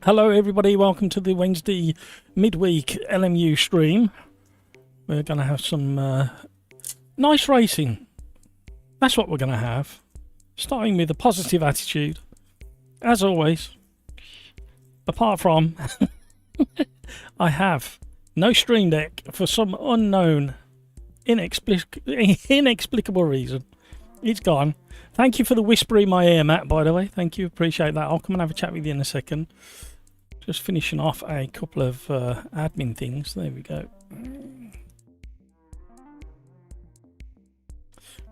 Hello everybody, welcome to the Wednesday midweek LMU stream. We're going to have some nice racing. That's what we're going to have. Starting with a positive attitude, as always. Apart from, I have no stream deck for some unknown, inexplicable reason. It's gone. Thank you for the whisper in my ear, Matt, by the way. Thank you, appreciate that. I'll come and have a chat with you in a second. Just finishing off a couple of admin things. There we go.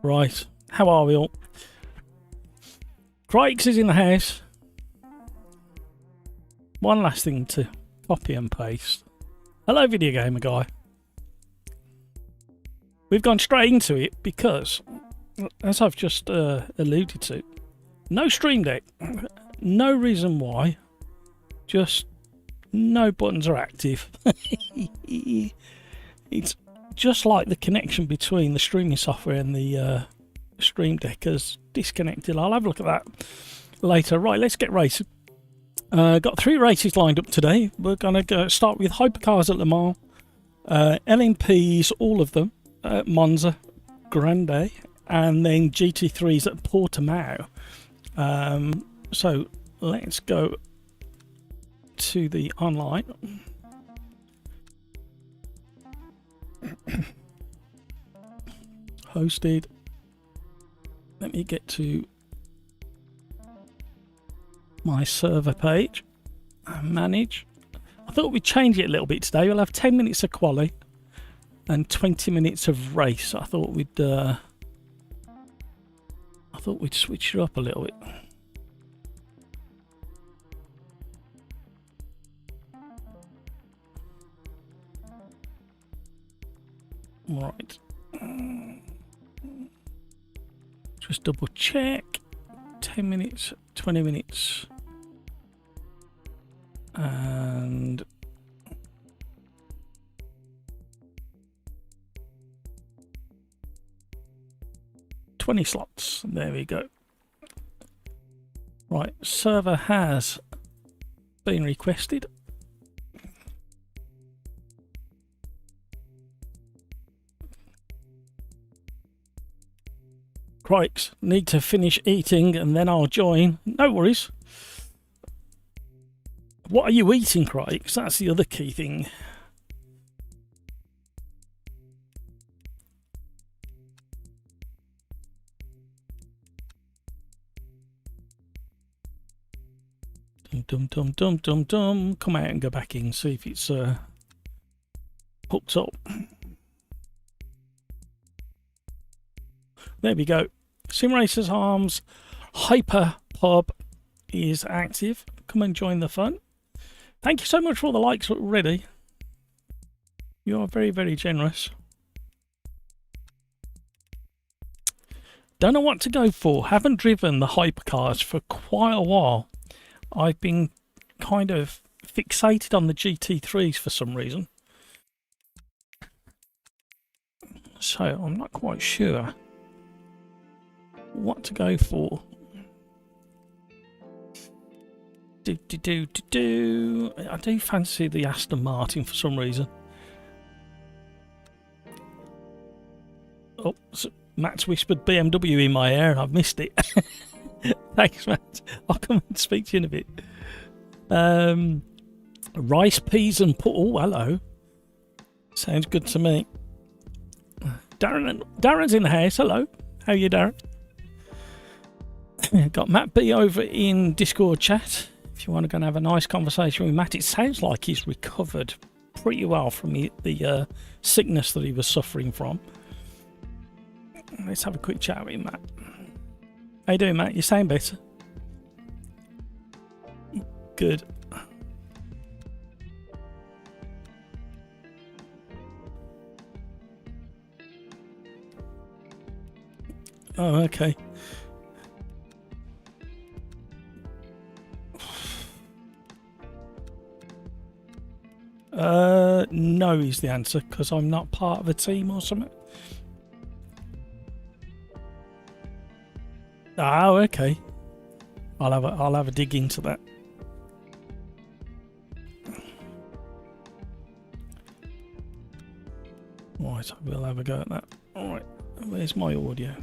Right, how are we all? Crikes is in the house. One last thing to copy and paste. Hello, video gamer guy. We've gone straight into it because, as I've just alluded to, no Stream Deck. No reason why. Just no buttons are active. It's just like the connection between the streaming software and the Stream Deck is disconnected. I'll have a look at that later. Right, let's get racing. Got 3 races lined up today. We're going to start with hypercars at Le Mans, LMPs, all of them, Monza, Grande, and then GT3s at Portimao. So let's go to the online. Hosted. Let me get to my server page and manage. I thought we'd change it a little bit today. We'll have 10 minutes of quali and 20 minutes of race. I thought we'd switch it up a little bit. Right. Just double check. 10 minutes, 20 minutes. And $20 slots. There we go. Right, server has been requested. Crikes, need to finish eating and then I'll join. No worries. What are you eating, Crikes? That's the other key thing. Dum dum dum dum dum. Come out and go back in, see if it's hooked up. There we go. Sim Racers Arms Hyper Pub is active. Come and join the fun. Thank you so much for all the likes already. You are very, very generous. Don't know what to go for. Haven't driven the hypercars for quite a while. I've been kind of fixated on the GT3s for some reason. So I'm not quite sure what to go for. I do fancy the Aston Martin for some reason. Oh, so Matt's whispered BMW in my ear and I've missed it. Thanks, Matt. I'll come and speak to you in a bit. Rice, peas and oh, hello. Sounds good to me. Darren's in the house. Hello. How are you, Darren? Got Matt B over in Discord chat. If you want to go and have a nice conversation with Matt, it sounds like he's recovered pretty well from the sickness that he was suffering from. Let's have a quick chat with him, Matt. How you doing, Matt? You sound better. Good. Oh, okay. No is the answer, because I'm not part of a team or something. Oh, okay. I'll have a dig into that. Right, we'll have a go at that. Alright, where's my audio?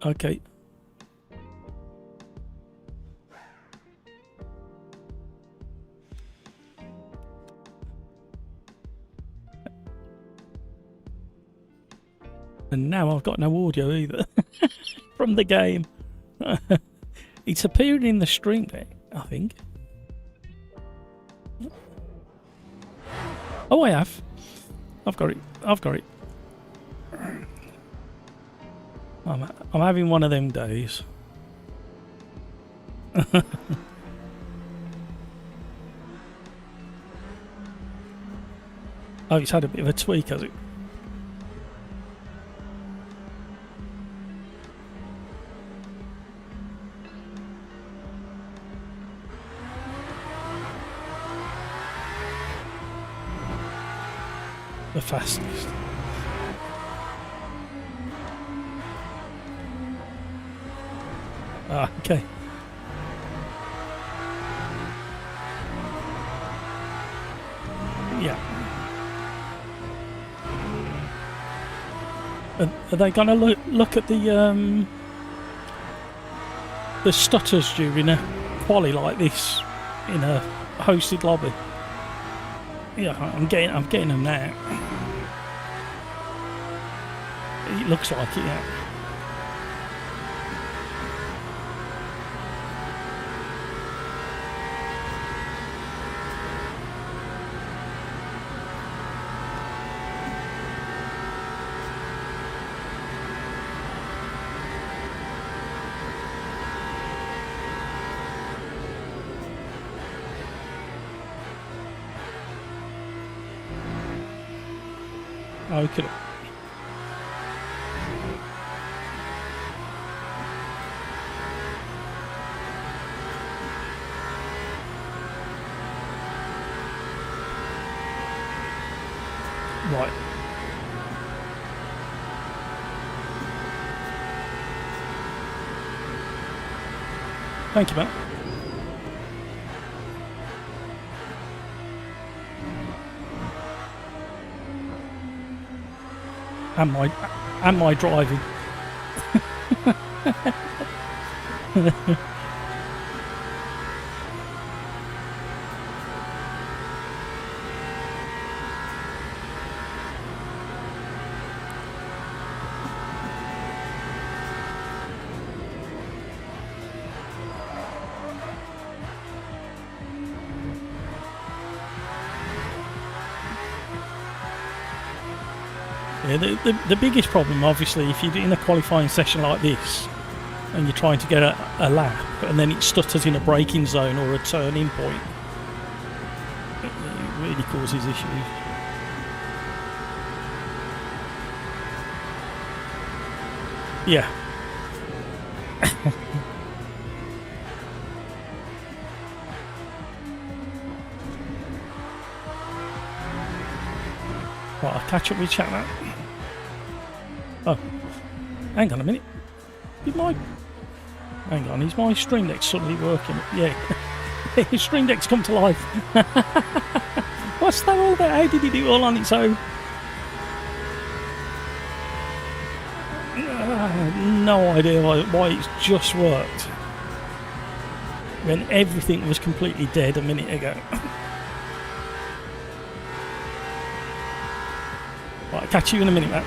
Okay. And now I've got no audio either from the game. It's appearing in the stream deck, I think. Oh, I have. I've got it. I've got it. I'm having one of them days. Oh, it's had a bit of a tweak, has it? The fastest. Ah, okay. Yeah. Are they going to look at the stutters during a quali like this in a hosted lobby? Yeah, I'm getting them now. It looks like it, yeah. Okay. Right. Thank you, Matt. And my driving. Yeah, the biggest problem, obviously, if you're in a qualifying session like this and you're trying to get a lap and then it stutters in a braking zone or a turning point, it really causes issues. Yeah. Right, I'll catch up with chat now. Oh, hang on a minute. Hang on, is my stream deck suddenly working? Yeah. His stream deck's come to life. What's that all about? How did he do it all on its own? No idea why it's just worked when everything was completely dead a minute ago. Right, I'll catch you in a minute, Matt.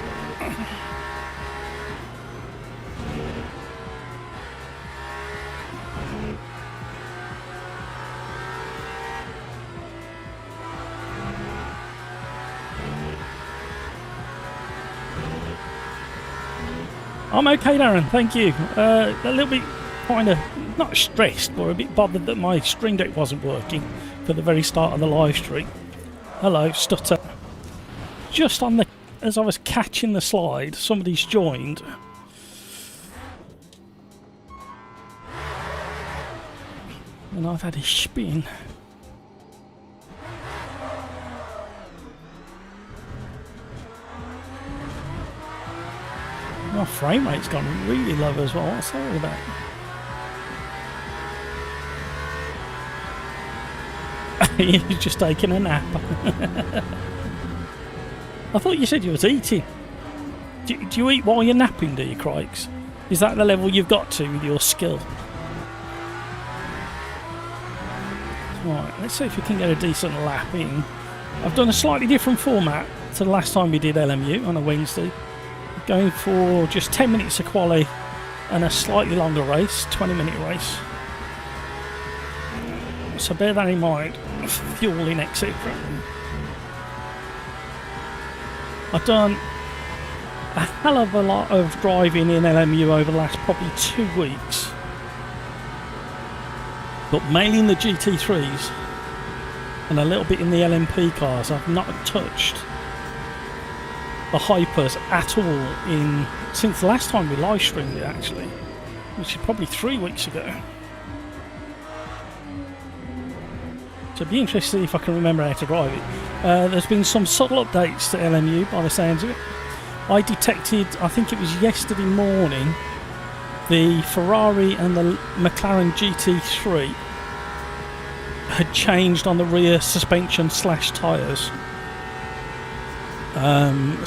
I'm okay, Darren, thank you. A little bit kind of, not stressed, but a bit bothered that my stream deck wasn't working for the very start of the live stream. Hello, stutter. Just on the, as I was catching the slide, somebody's joined. And I've had a spin. My frame rate's gone really low as well. What's that all about? You're just taking a nap. I thought you said you was eating. Do you eat while you're napping, do you, Crikes? Is that the level you've got to with your skill? Right, let's see if we can get a decent lap in. I've done a slightly different format to the last time we did LMU on a Wednesday. Going for just 10 minutes of quali and a slightly longer race, 20-minute race. So bear that in mind, fueling, etc. I've done a hell of a lot of driving in LMU over the last probably 2 weeks. But mainly in the GT3s and a little bit in the LMP cars. I've not touched the hypers at all since the last time we live streamed it, actually, which is probably 3 weeks ago. So it'd be interesting to see if I can remember how to drive it. There's been some subtle updates to LMU by the sounds of it. I detected, I think it was yesterday morning, the Ferrari and the McLaren GT3 had changed on the rear suspension / tyres.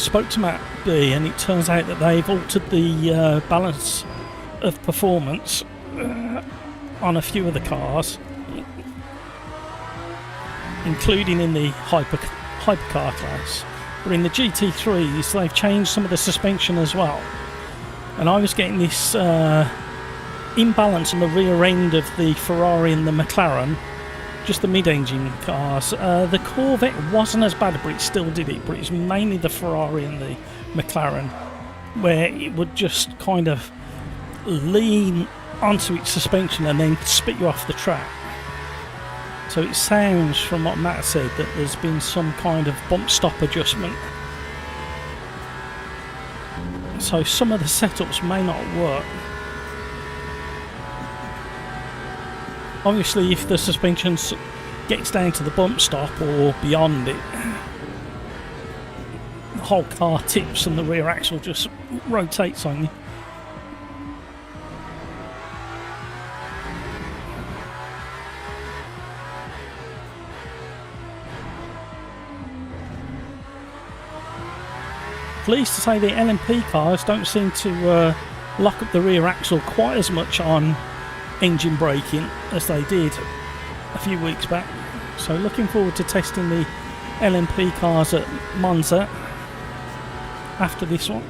Spoke to Matt B, and it turns out that they've altered the balance of performance on a few of the cars, including in the hypercar class. But in the GT3s, they've changed some of the suspension as well. And I was getting this imbalance on the rear end of the Ferrari and the McLaren, just the mid-engine cars. The Corvette wasn't as bad, but it still did it. But it's mainly the Ferrari and the McLaren where it would just kind of lean onto its suspension and then spit you off the track. So it sounds, from what Matt said, that there's been some kind of bump stop adjustment. So some of the setups may not work. Obviously, if the suspension gets down to the bump stop or beyond it, the whole car tips and the rear axle just rotates on you. Pleased to say the LMP cars don't seem to lock up the rear axle quite as much on engine braking as they did a few weeks back. So looking forward to testing the LMP cars at Monza after this one.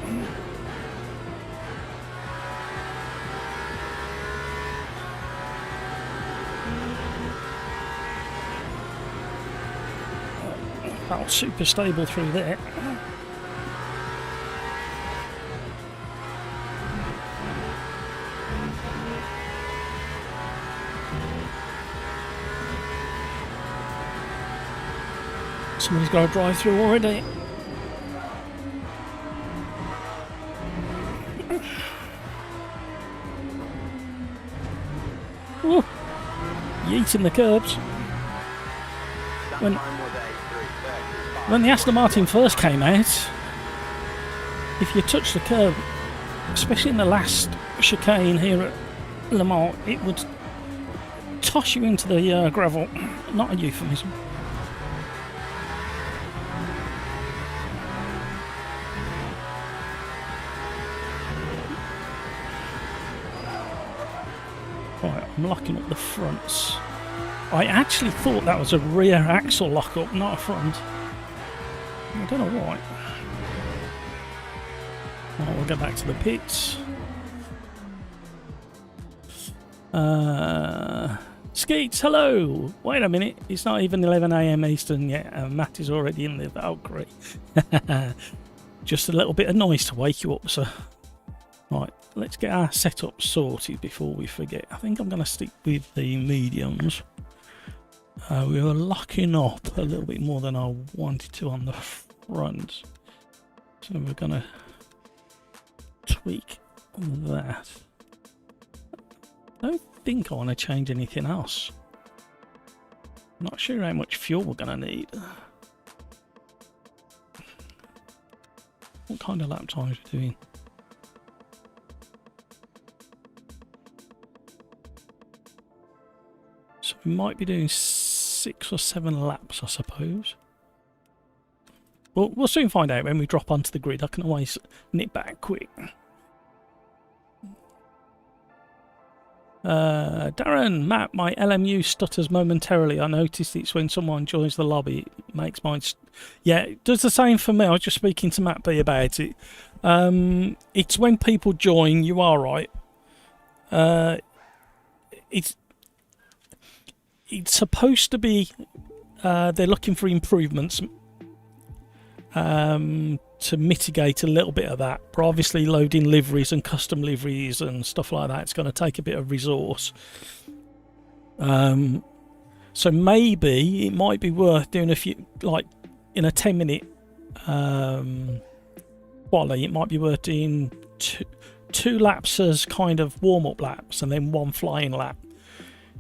Felt super stable through there. Somebody's got to drive through already. Ooh. Yeeting the curbs. When the Aston Martin first came out, if you touch the curb, especially in the last chicane here at Le Mans, it would toss you into the gravel. Not a euphemism. Right, I'm locking up the fronts. I actually thought that was a rear axle lock-up, not a front. I don't know why. Right, we'll go back to the pits. Skeets, hello! Wait a minute, it's not even 11 AM Eastern yet, and Matt is already in the Valkyrie. Just a little bit of noise to wake you up, sir. Right, let's get our setup sorted before we forget. I think I'm going to stick with the mediums. We were locking up a little bit more than I wanted to on the front. So we're going to tweak that. I don't think I want to change anything else. Not sure how much fuel we're going to need. What kind of lap times are we doing? So we might be doing 6 or 7 laps, I suppose. Well, we'll soon find out when we drop onto the grid. I can always nip back quick. Darren, Matt, my LMU stutters momentarily. I noticed it's when someone joins the lobby. It makes mine... Yeah, it does the same for me. I was just speaking to Matt B about it. It's when people join, you are right. It's supposed to be... they're looking for improvements to mitigate a little bit of that, but obviously loading liveries and custom liveries and stuff like that, it's going to take a bit of resource. So maybe it might be worth doing a few, like in a 10-minute quali, it might be worth doing two laps as kind of warm-up laps and then 1 flying lap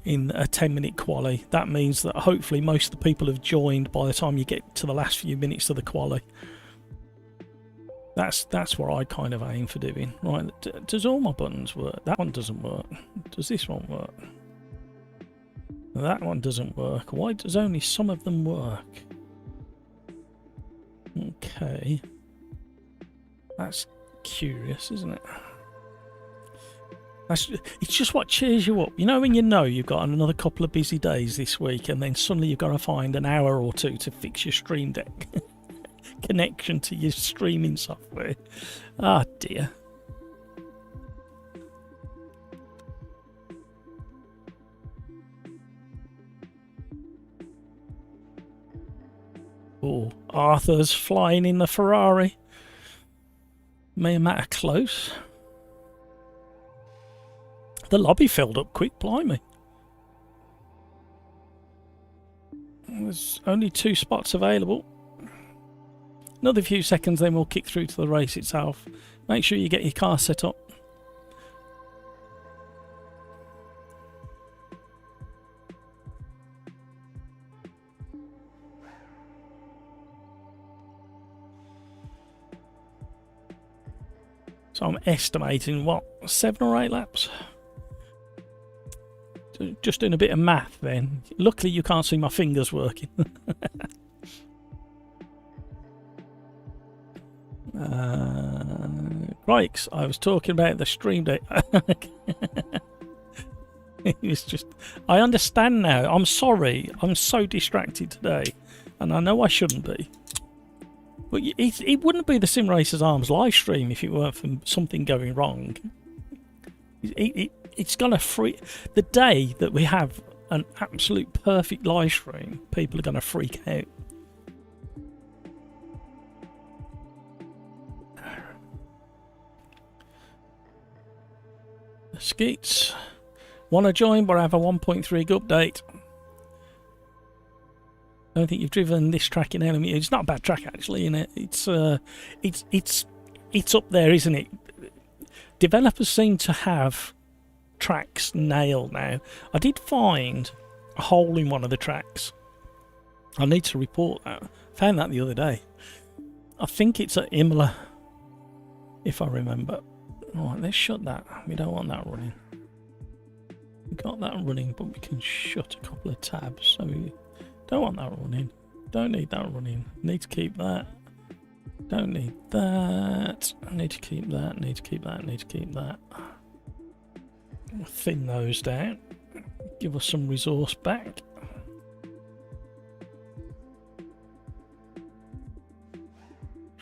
in a 10-minute quali. That means that hopefully most of the people have joined by the time you get to the last few minutes of the quali. That's what I kind of aim for doing. Right, does all my buttons work? That one doesn't work. Does this one work? That one doesn't work. Why does only some of them work? Okay. That's curious, isn't it? It's just what cheers you up. You know when you know you've got another couple of busy days this week and then suddenly you've got to find an hour or two to fix your Stream Deck connection to your streaming software. Ah, dear. Oh, Arthur's flying in the Ferrari. Me and Matt are close. The lobby filled up quick, blimey. There's only 2 spots available. Another few seconds, then we'll kick through to the race itself. Make sure you get your car set up. So I'm estimating, what, 7 or 8 laps? Just doing a bit of math then. Luckily you can't see my fingers working. Crikes, I was talking about the Stream Deck. It was just... I understand now. I'm sorry. I'm so distracted today. And I know I shouldn't be. But it wouldn't be the Sim Racers Arms live stream if it weren't for something going wrong. It's going to free... The day that we have an absolute perfect live stream, people are going to freak out. Skeets. Want to join, but I have a 1.3 update. I don't think you've driven this track in LMU. It's not a bad track actually, isn't it? It's up there, isn't it? Developers seem to have tracks nailed now. I did find a hole in one of the tracks. I need to report that. Found that the other day. I think it's at Imola, if I remember. Right, let's shut that. We don't want that running. We got that running, but we can shut a couple of tabs. So we don't want that running. Don't need that running. Need to keep that. Don't need that. Need to keep that. Need to keep that. Need to keep that. Thin those down. Give us some resource back.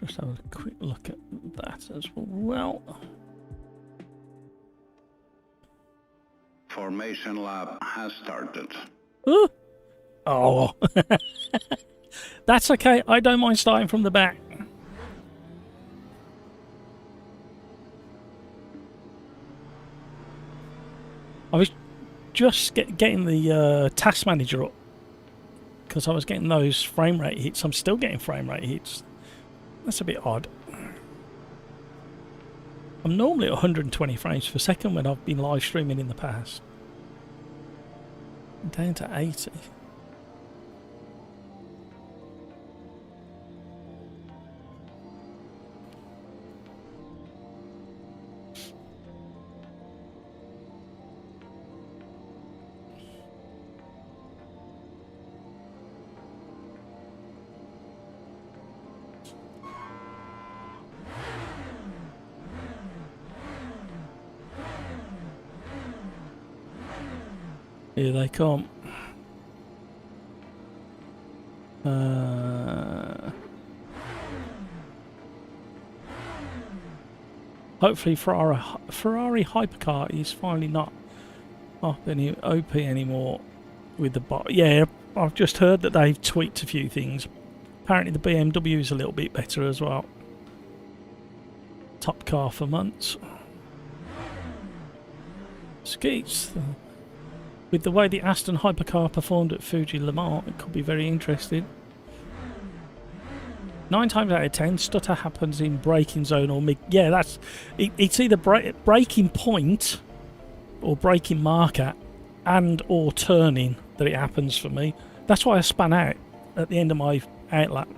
Just have a quick look at that as well. Formation lap has started. Ooh. Oh, that's okay. I don't mind starting from the back. I was just getting the task manager up because I was getting those frame rate hits. I'm still getting frame rate hits. That's a bit odd. I'm normally at 120 frames per second when I've been live streaming in the past. I'm down to 80. Here they come. Hopefully Ferrari Hypercar is finally not OP anymore with the bot. Yeah, I've just heard that they've tweaked a few things. Apparently the BMW is a little bit better as well. Top car for months. Skeets. With the way the Aston Hypercar performed at Fuji Le Mans, it could be very interesting. 9 times out of 10, stutter happens in braking zone or mid. Yeah, that's it's either braking point or braking marker and or turning that it happens for me. That's why I span out at the end of my outlap.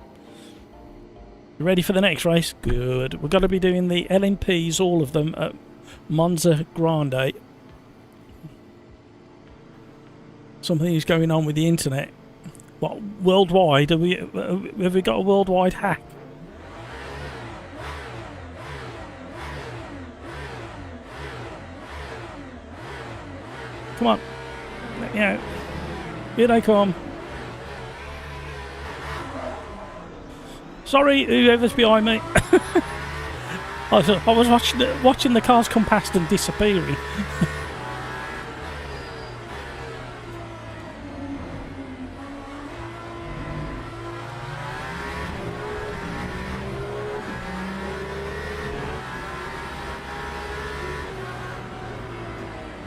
You ready for the next race? Good. We're going to be doing the LMPs, all of them, at Monza Grande. Something is going on with the internet. What, worldwide? Have we got a worldwide hack? Come on. Let me out. Here they come. Sorry, whoever's behind me. I was watching the cars come past and disappearing.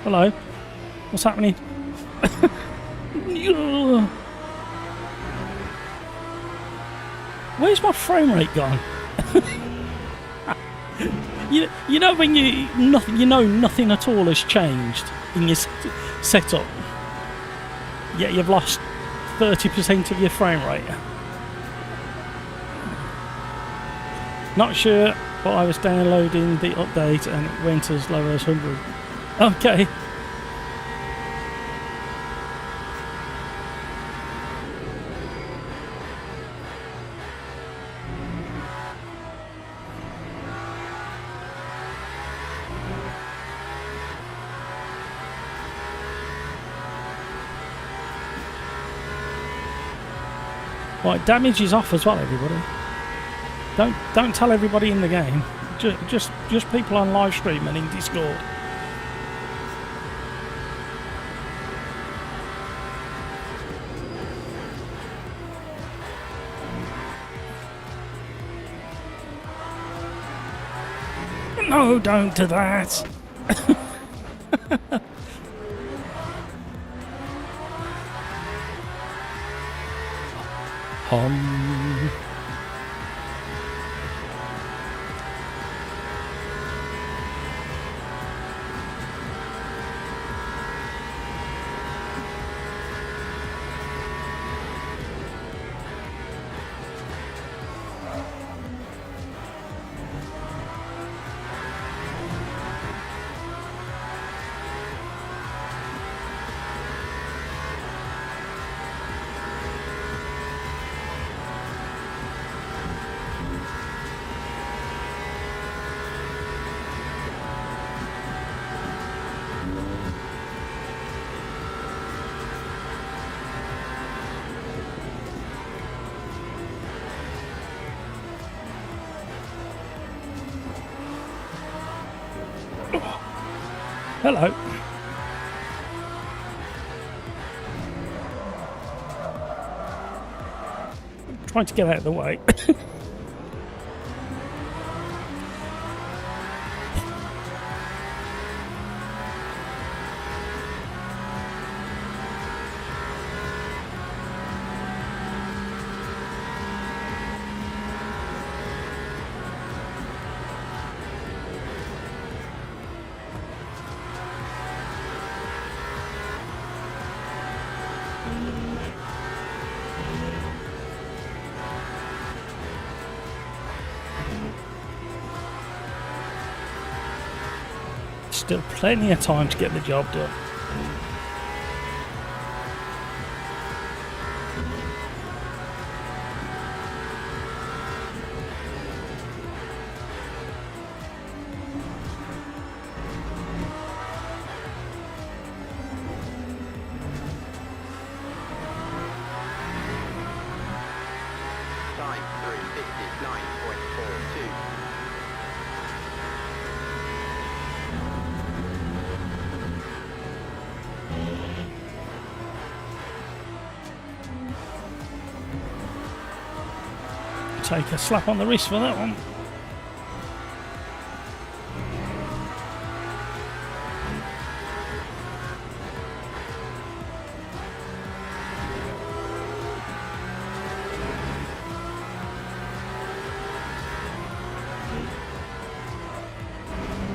Hello. What's happening? Where's my frame rate gone? you know when nothing at all has changed in your setup, yet you've lost 30% of your frame rate. Not sure, but I was downloading the update and it went as low as 100. Okay. Right, damage is off as well, everybody. Don't tell everybody in the game. Just people on live stream and in Discord. No, don't do that. Hello. Trying to get out of the way. Still plenty of time to get the job done. take a slap on the wrist for that one.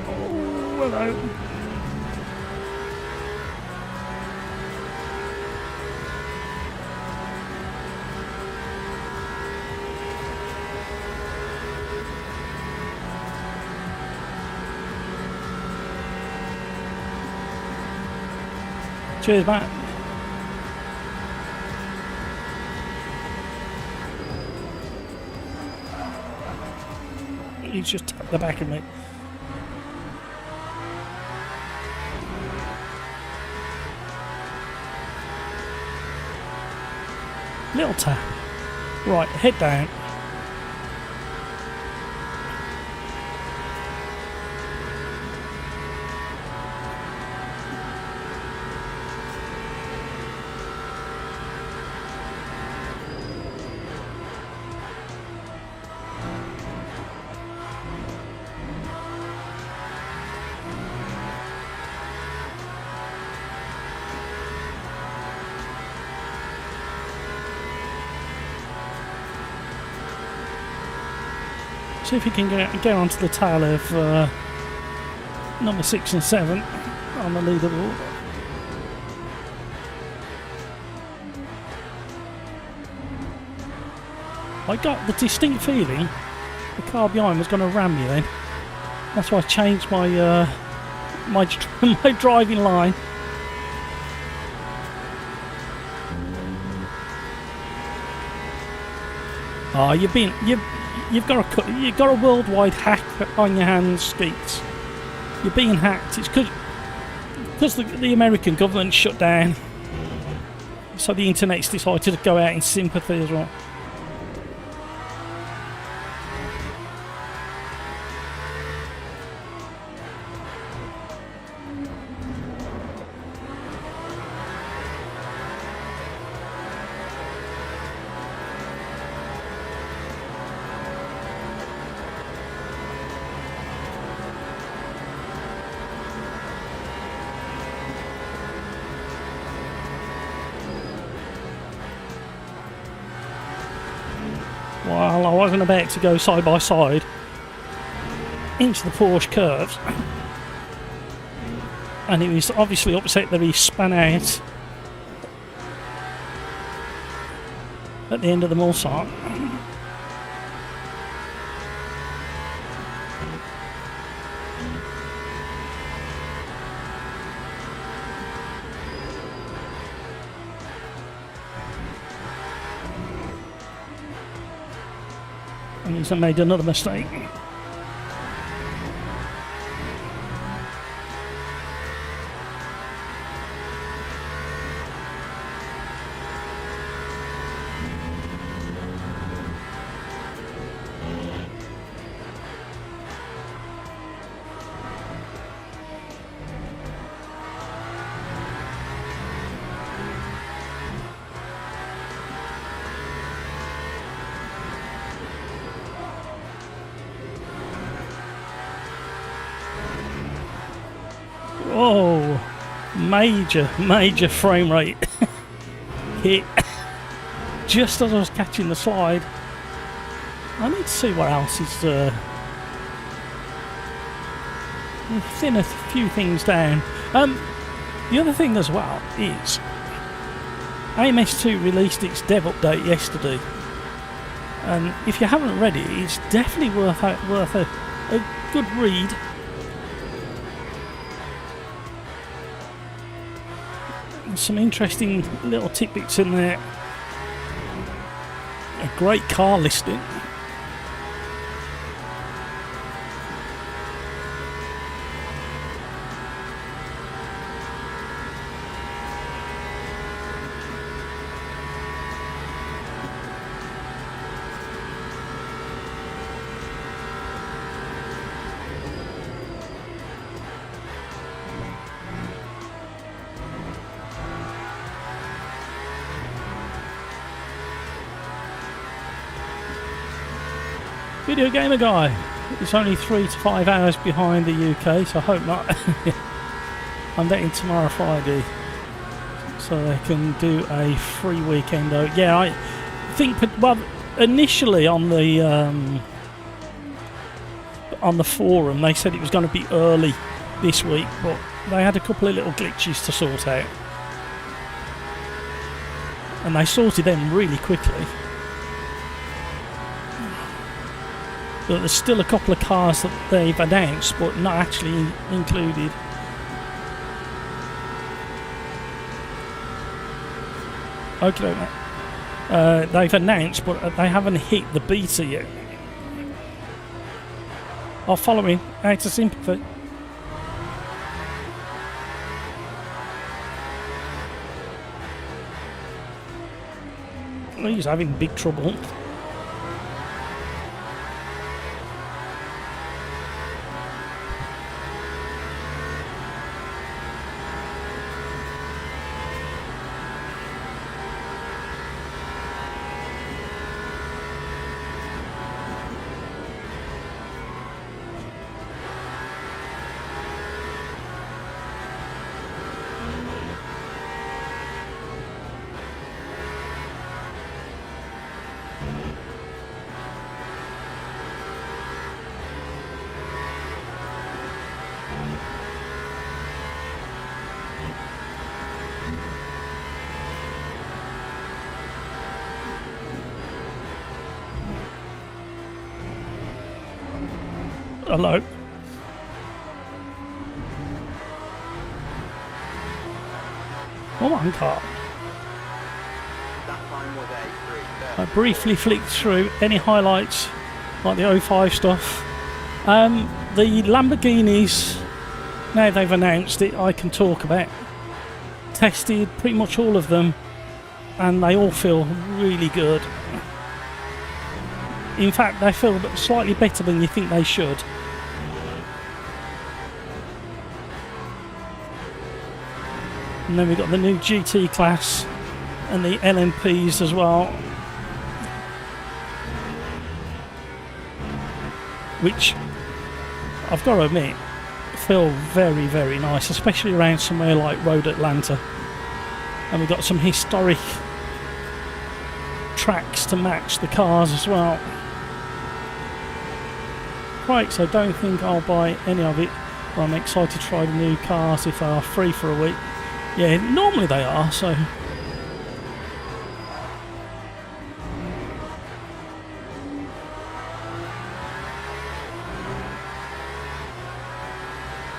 Oh, hello. Cheers, Matt. He's just tapped the back of me. Little tap. Right, head down. See if you can get onto the tail of number 6 and 7 on the leaderboard. I got the distinct feeling the car behind was going to ram me then. That's why I changed my my driving line. Oh, you've got a worldwide hack on your hands, Skeets. You're being hacked. It's because the American government shut down, so the internet's decided to go out in sympathy as well. Well, I wasn't about to go side by side into the Porsche curves, and it was obviously upset that he spun out at the end of the Mulsanne. And he's made another mistake. Oh, major frame rate hit just as I was catching the slide. I need to see what else is thin a few things down. The other thing as well is AMS2 released its dev update yesterday, and if you haven't read it, it's definitely worth a good read. Some interesting little tidbits in there. A great car listing. Video Gamer Guy. It's only 3 to 5 hours behind the UK, so I hope not. I'm dating tomorrow Friday, so they can do a free weekend. Yeah, I think, well, initially on the forum they said it was going to be early this week, but they had a couple of little glitches to sort out, and they sorted them really quickly. But there's still a couple of cars that they've announced but not actually included. Okay, they've announced but they haven't hit the beta yet. I'll follow him out of sympathy. He's having big trouble. Hello. Come on, car. I briefly flicked through any highlights, like the 05 stuff. The Lamborghinis, now they've announced it, I can talk about. Tested pretty much all of them, and they all feel really good. In fact, they feel slightly better than you think they should. And then we've got the new GT class and the LMPs as well, which I've got to admit feel very, very nice, especially around somewhere like Road Atlanta. And we've got some historic tracks to match the cars as well. Right, so I don't think I'll buy any of it, but I'm excited to try the new cars if they are free for a week. Yeah, normally they are, so...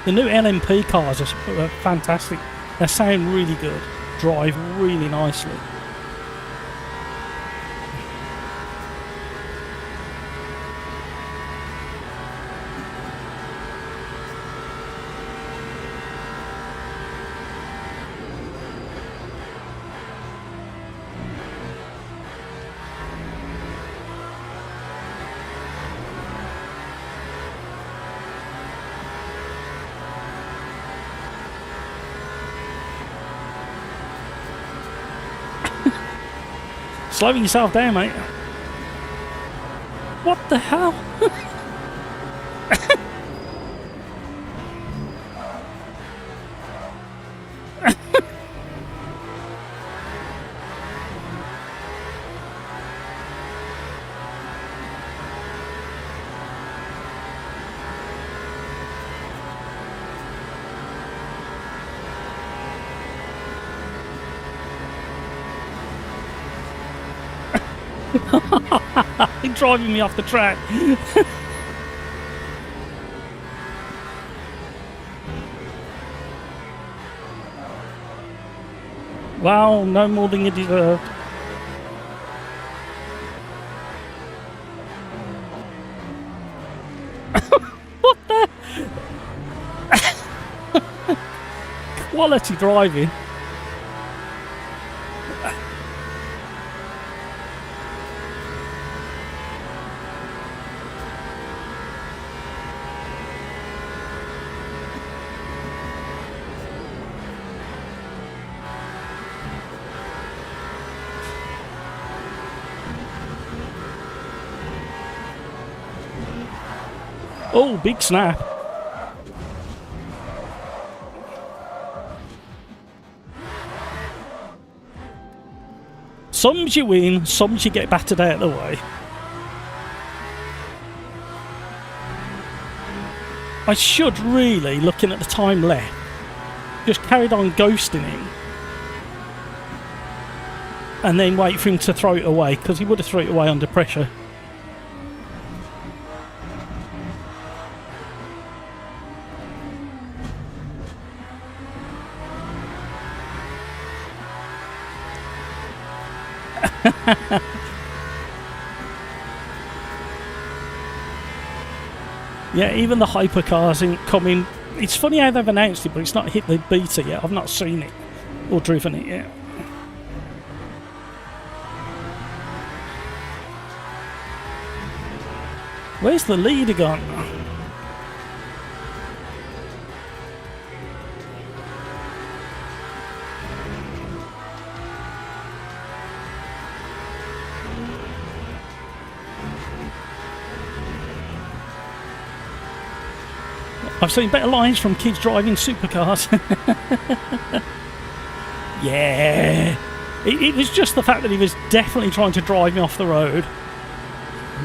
The new LMP cars are fantastic. They sound really good, drive really nicely. Slowing yourself down, mate. What the hell? You're driving me off the track. Wow, no more than you deserved. What the? Quality driving. Oh, big snap. Some you win, some you get battered out of the way. I should really, looking at the time left, just carried on ghosting him and then wait for him to throw it away, because he would have thrown it away under pressure. Yeah, even the hypercars ain't coming. It's funny how they've announced it, but it's not hit the beta yet. I've not seen it or driven it yet. Where's the leader gone? I've seen better lines from kids driving supercars. Yeah. It was just the fact that he was definitely trying to drive me off the road.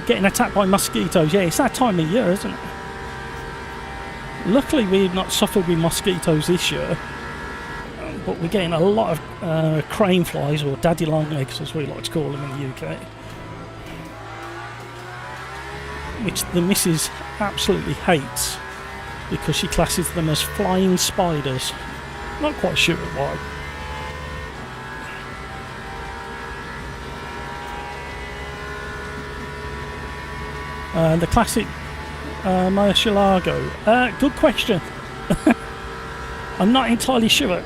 Getting attacked by mosquitoes. Yeah, it's that time of year, isn't it? Luckily, we've not suffered with mosquitoes this year. But we're getting a lot of crane flies, or daddy long legs, as we like to call them in the UK. Which the missus absolutely hates, because she classes them as flying spiders. Not quite sure why. The classic Murcielago. Good question. I'm not entirely sure.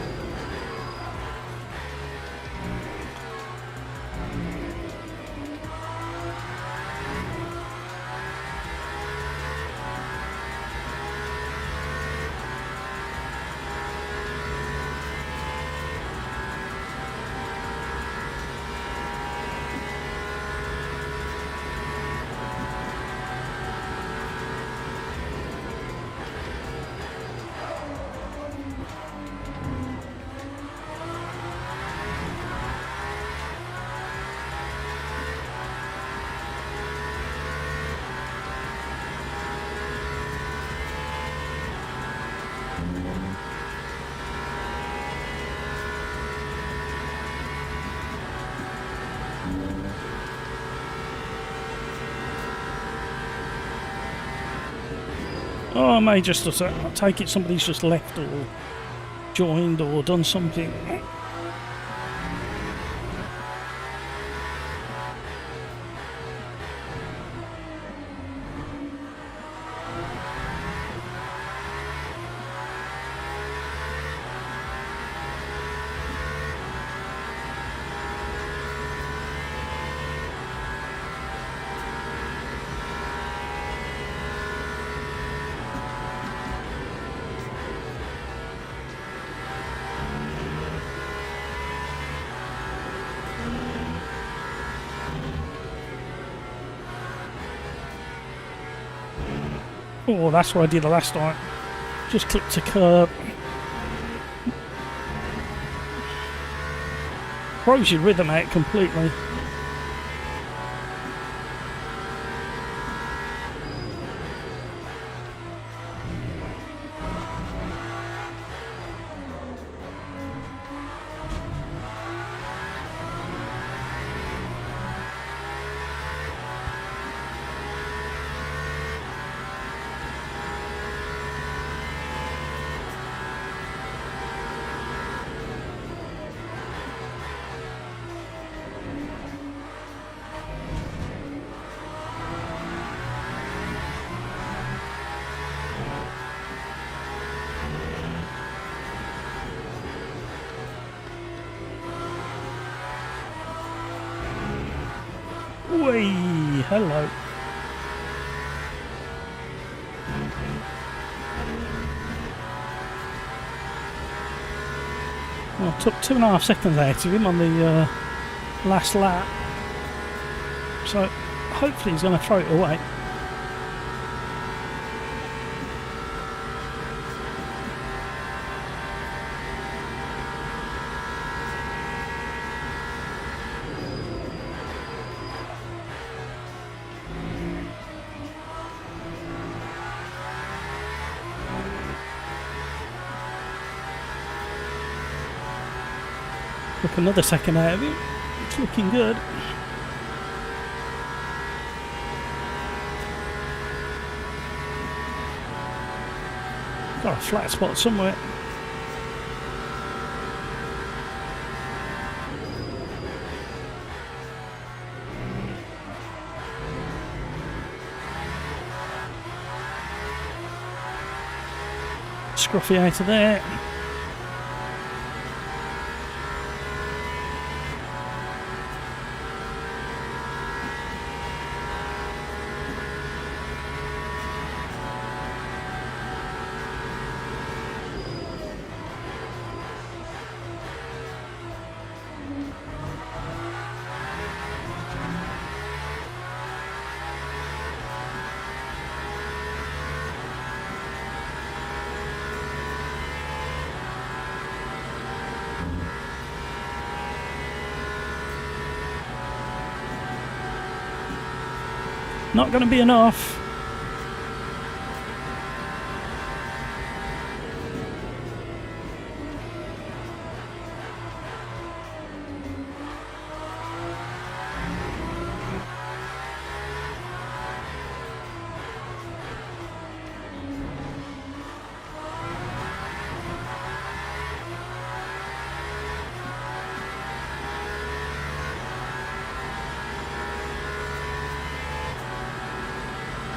Oh, I may just I take it somebody's just left or joined or done something. Oh, that's what I did the last time. Just clipped a curb. Throws your rhythm out completely. Whee! Hello. Well, I took 2.5 seconds out of him on the last lap. So hopefully he's going to throw it away. Took another second out of him. It's looking good. Got a flat spot somewhere. Scruffy out of there. Not going to be enough.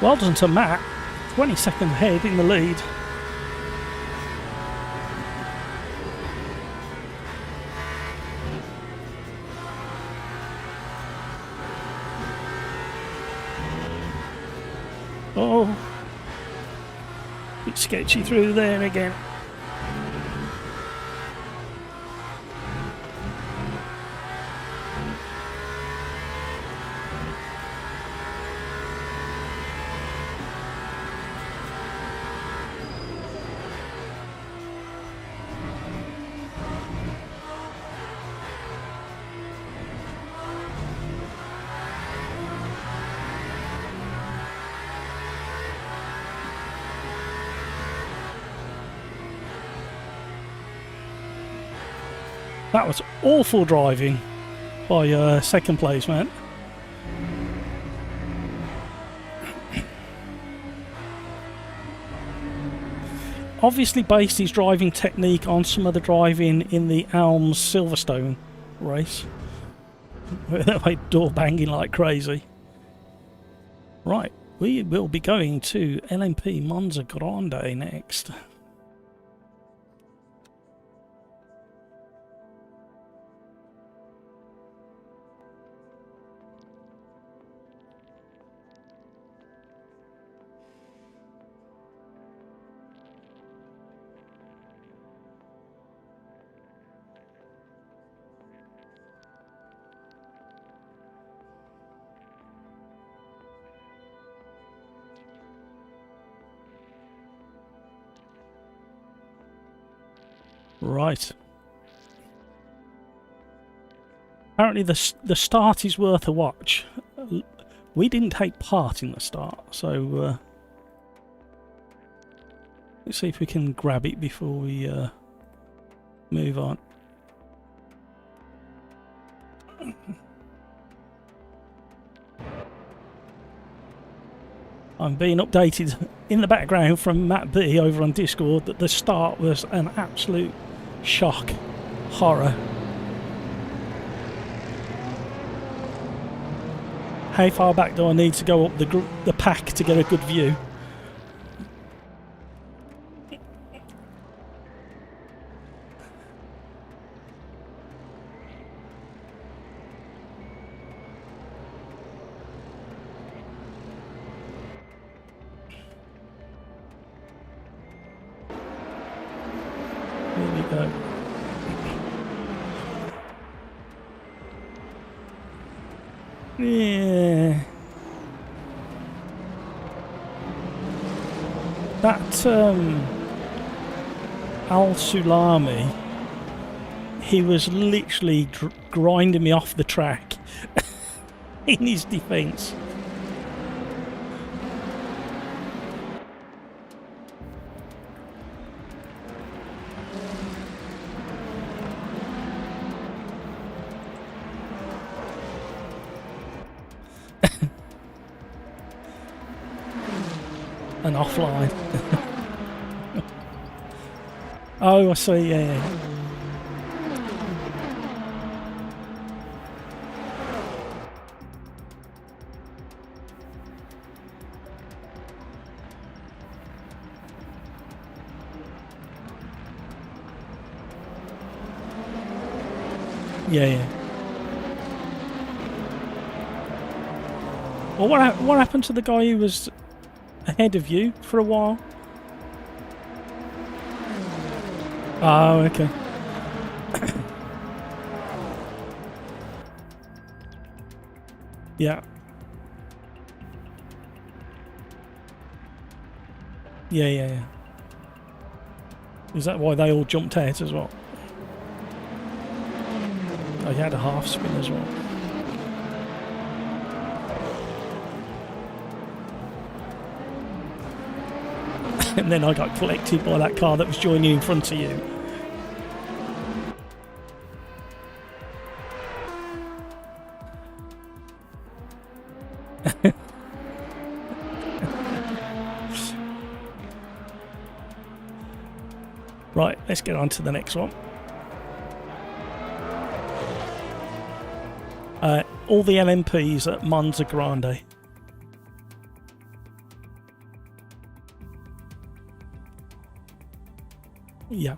Well done to Matt, 20 seconds ahead in the lead. Oh, it's sketchy through there again. That was awful driving by second place, man. Obviously based his driving technique on some of the driving in the Elms Silverstone race, where they were door banging like crazy. Right, we will be going to LMP Monza Grande next. Right. Apparently the start is worth a watch. We didn't take part in the start, so let's see if we can grab it before we move on. I'm being updated in the background from Matt B over on Discord that the start was an absolute shock, horror. How far back do I need to go up the pack to get a good view? Here we go. Yeah. That Al Sulami, he was literally grinding me off the track in his defence. and offline. Oh, I see. Yeah. Yeah. Well, what happened to the guy who was ahead of you for a while? Oh, okay. Yeah. Yeah. Is that why they all jumped out as well? Oh, he had a half spin as well. And then I got collected by that car that was joining in front of you. Right, let's get on to the next one. All the LMPs at Monza Grande. Yeah.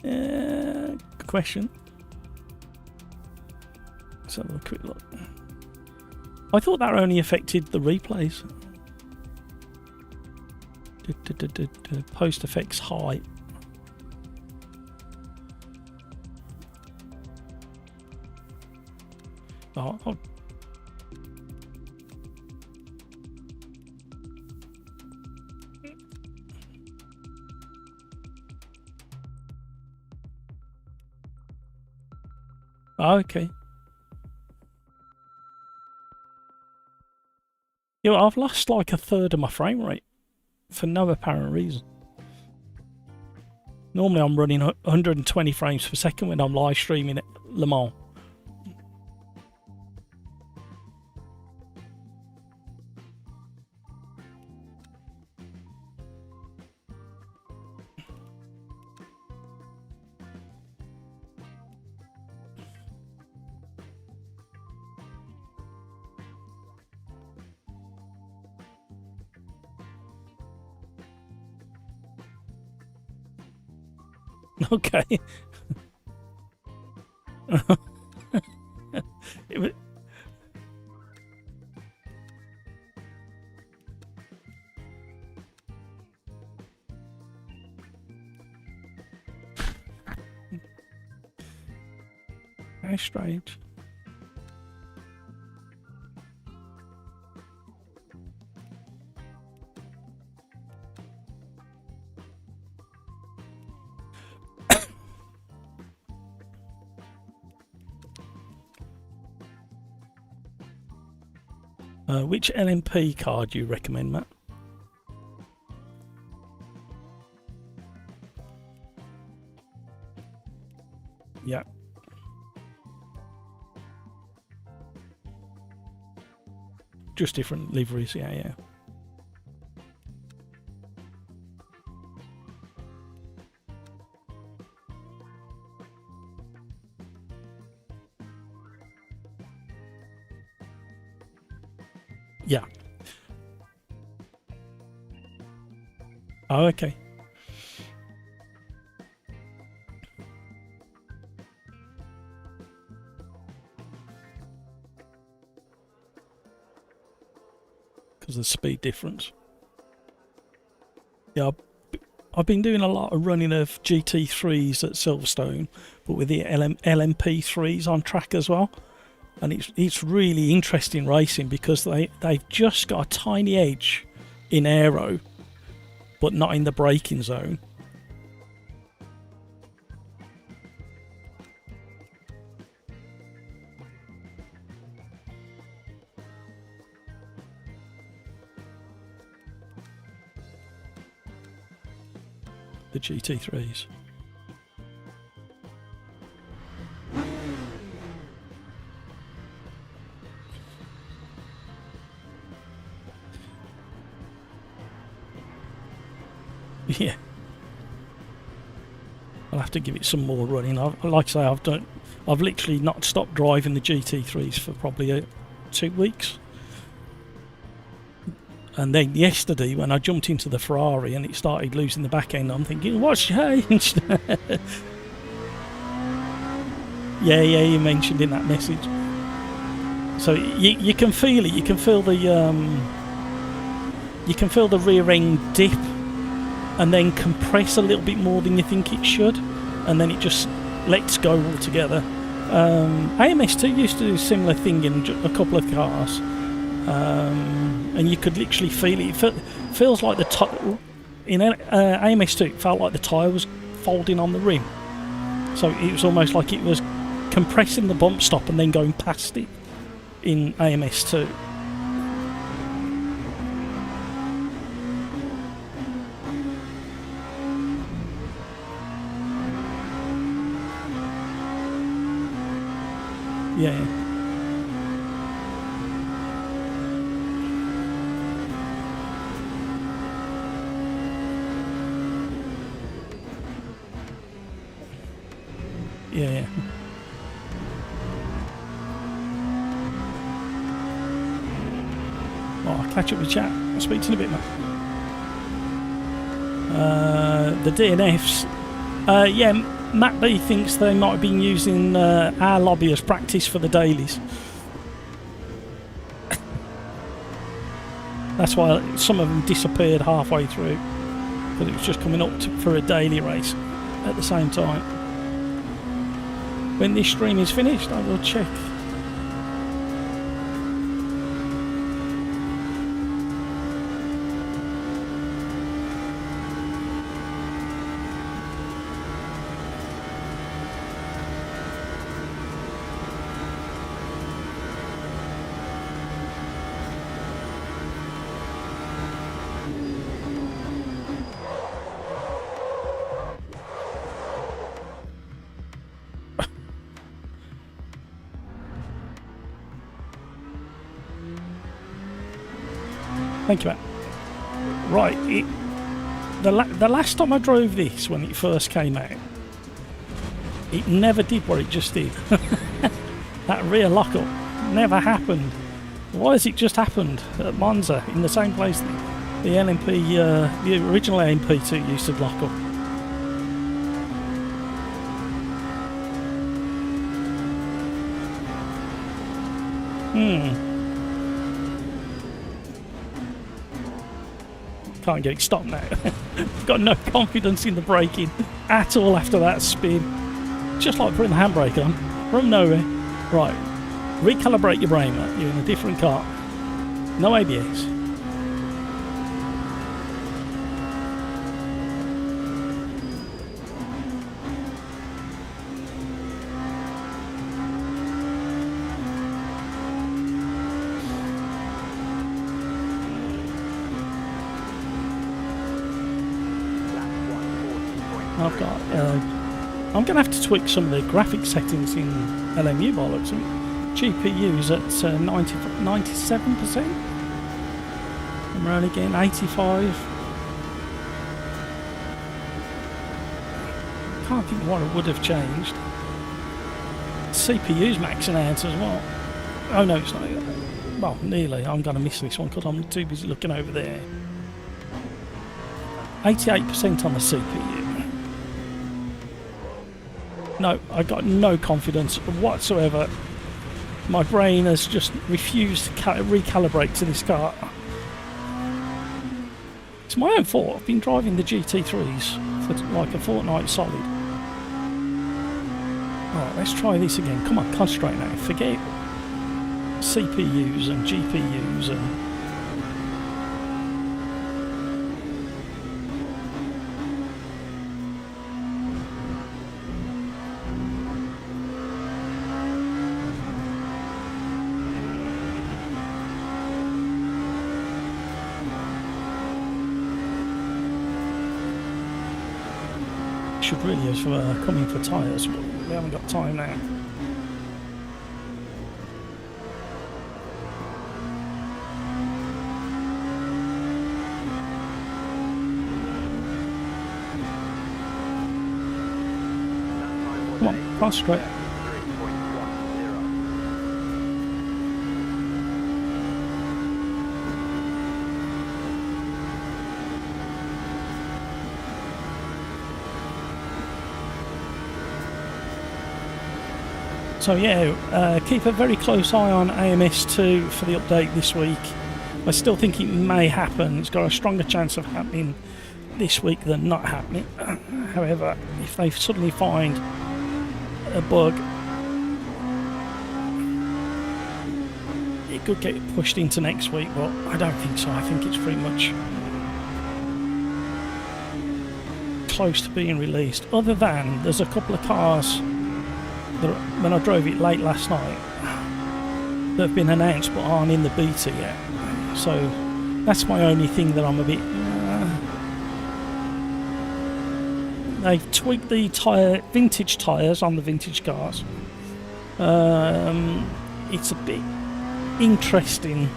Good question. Let's have a quick look. I thought that only affected the replays. Post effects high. Oh. Okay. Yeah, I've lost like a third of my frame rate for no apparent reason. Normally I'm running 120 frames per second when I'm live streaming at Le Mans. Okay. Very strange. Which LMP card do you recommend, Matt? Yeah. Just different liveries, yeah. Yeah. Oh, okay. Because of the speed difference. Yeah, I've been doing a lot of running of GT3s at Silverstone, but with the LMP3s on track as well. And it's really interesting racing because they've just got a tiny edge in aero, but not in the braking zone. the GT3s. Yeah, I'll have to give it some more running. Like I say, I've literally not stopped driving the GT3s for probably 2 weeks. And then yesterday, when I jumped into the Ferrari and it started losing the back end, I'm thinking, what's changed? yeah, you mentioned in that message. So you can feel it. You can feel the rear end dip, and then compress a little bit more than you think it should, and then it just lets go altogether. AMS2 used to do a similar thing in a couple of cars, and you could literally feel it. It feels like the in AMS2 it felt like the tyre was folding on the rim, so it was almost like it was compressing the bump stop and then going past it in AMS2. Yeah. Yeah. Well, I'll catch up with chat. I'll speak to you in a bit, mate. The DNFs. Yeah, Matt B thinks they might have been using our lobby as practice for the dailies. That's why some of them disappeared halfway through, because it was just coming up for a daily race at the same time. When this stream is finished, I will check. Thank you, Matt. Right, the last time I drove this, when it first came out, it never did what it just did. That rear lockup never happened. Why has it just happened at Monza, in the same place the LMP, the original LMP2 used to lock up? Can't get it stopped now. Got no confidence in the braking at all after that spin. Just like putting the handbrake on from nowhere. Right, recalibrate your brain, mate. You're in a different car. No ABS. I've got. I'm going to have to tweak some of the graphic settings in LMU bollocks. GPU's at 97%. And we're only getting 85. Can't think what it would have changed. CPU's maxing out as well. Oh no, it's not. Well, nearly. I'm going to miss this one because I'm too busy looking over there. 88% on the CPU. No, I got no confidence whatsoever. My brain has just refused to recalibrate to this car. It's my own fault. I've been driving the GT3s for like a fortnight solid. Alright, let's try this again. Come on, concentrate now. Forget CPUs and GPUs and... Should really have come in for tyres, but we haven't got time now. Come on, concentrate. So yeah, keep a very close eye on AMS2 for the update this week. I still think it may happen. It's got a stronger chance of happening this week than not happening. However, if they suddenly find a bug, it could get pushed into next week, but I don't think so. I think it's pretty much close to being released. Other than there's a couple of cars that, when I drove it late last night, that have been announced but aren't in the beta yet. So that's my only thing that I'm a bit... they've tweaked the vintage tyres on the vintage cars. It's a bit interesting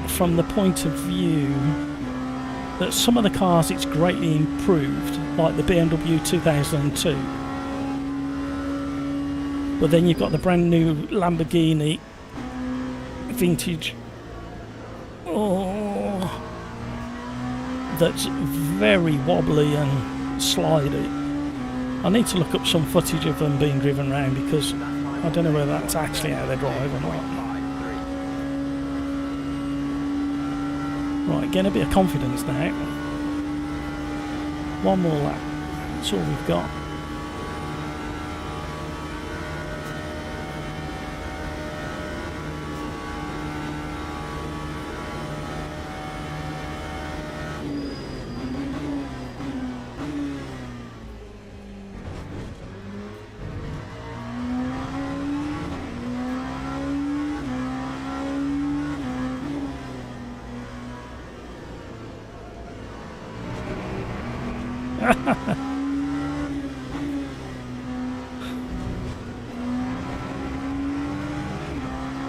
from the point of view that some of the cars it's greatly improved, like the BMW 2002. But then you've got the brand new Lamborghini vintage. Oh, that's very wobbly and slidey. I need to look up some footage of them being driven around because I don't know whether that's actually how they drive or not. Right, getting a bit of confidence now. One more lap. That's all we've got.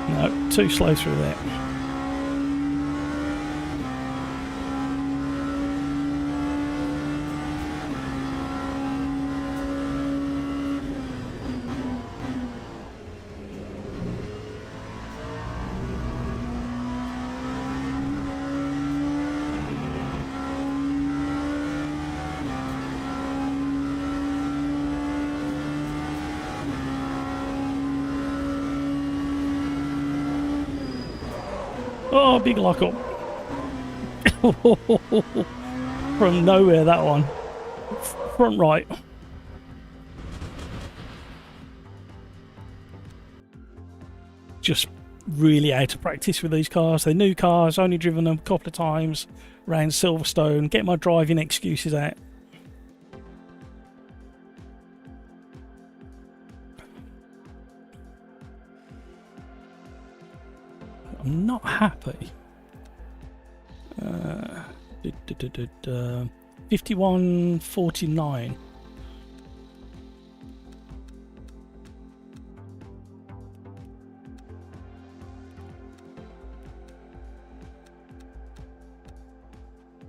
No, too slow through there. Oh, big lock up. From nowhere, that one. Front right. Just really out of practice with these cars. They're new cars, only driven them a couple of times around Silverstone. Get my driving excuses out. I'm not happy. 51.49.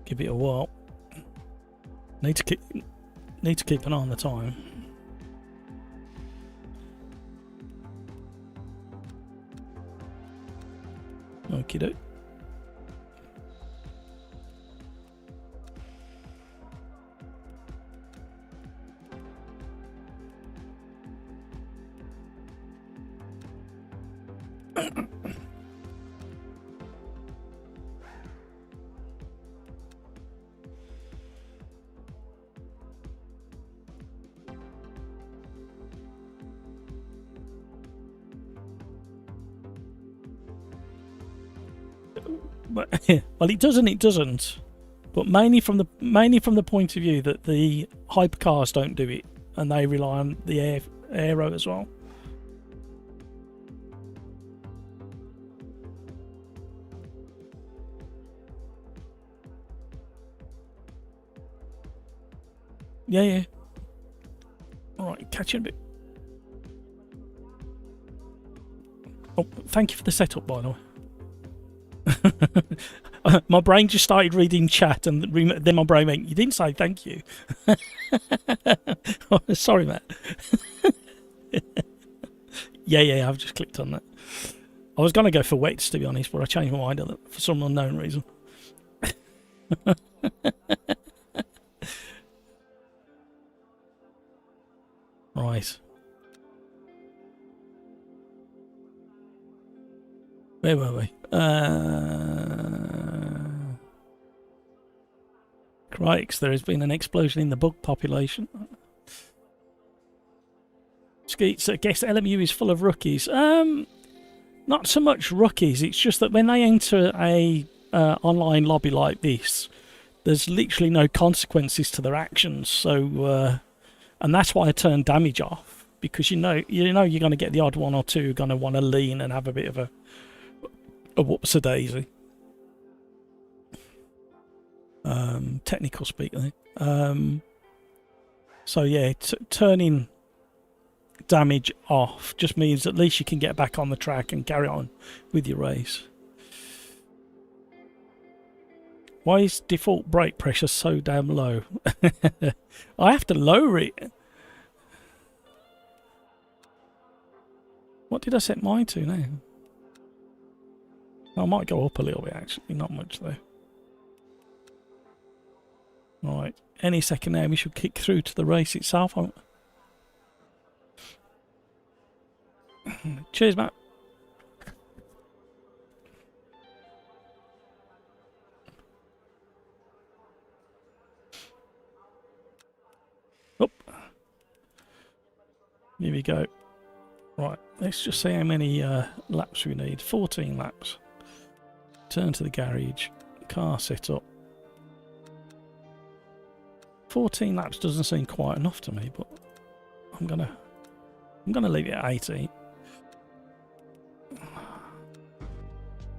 Give it a whirl. Need to keep an eye on the time. Okie doke. But well, it doesn't. But mainly from the point of view that the hypercars don't do it, and they rely on the aero as well. Yeah, yeah. Alright, catch you in a bit. Oh, thank you for the setup, by the way. My brain just started reading chat, and then my brain went, you didn't say thank you. Oh, sorry, Matt. Yeah, I've just clicked on that. I was going to go for wets, to be honest, but I changed my mind on it for some unknown reason. Right. Where were we? Crikes, there has been an explosion in the bug population. Skeets, I guess LMU is full of rookies. Not so much rookies, it's just that when they enter a online lobby like this, there's literally no consequences to their actions. So, and that's why I turn damage off, because you know you're going to get the odd one or two who are going to want to lean and have a bit of a whoops-a-daisy. Technical speak, I think. So yeah, turning damage off just means at least you can get back on the track and carry on with your race. Why is default brake pressure so damn low? I have to lower it. What did I set mine to now? I might go up a little bit, actually. Not much, though. Right. Any second now, we should kick through to the race itself. Cheers, Matt. Oh. Here we go. Right, let's just see how many laps we need. 14 laps. Turn to the garage. Car set up. 14 laps doesn't seem quite enough to me, but I'm gonna leave it at 18.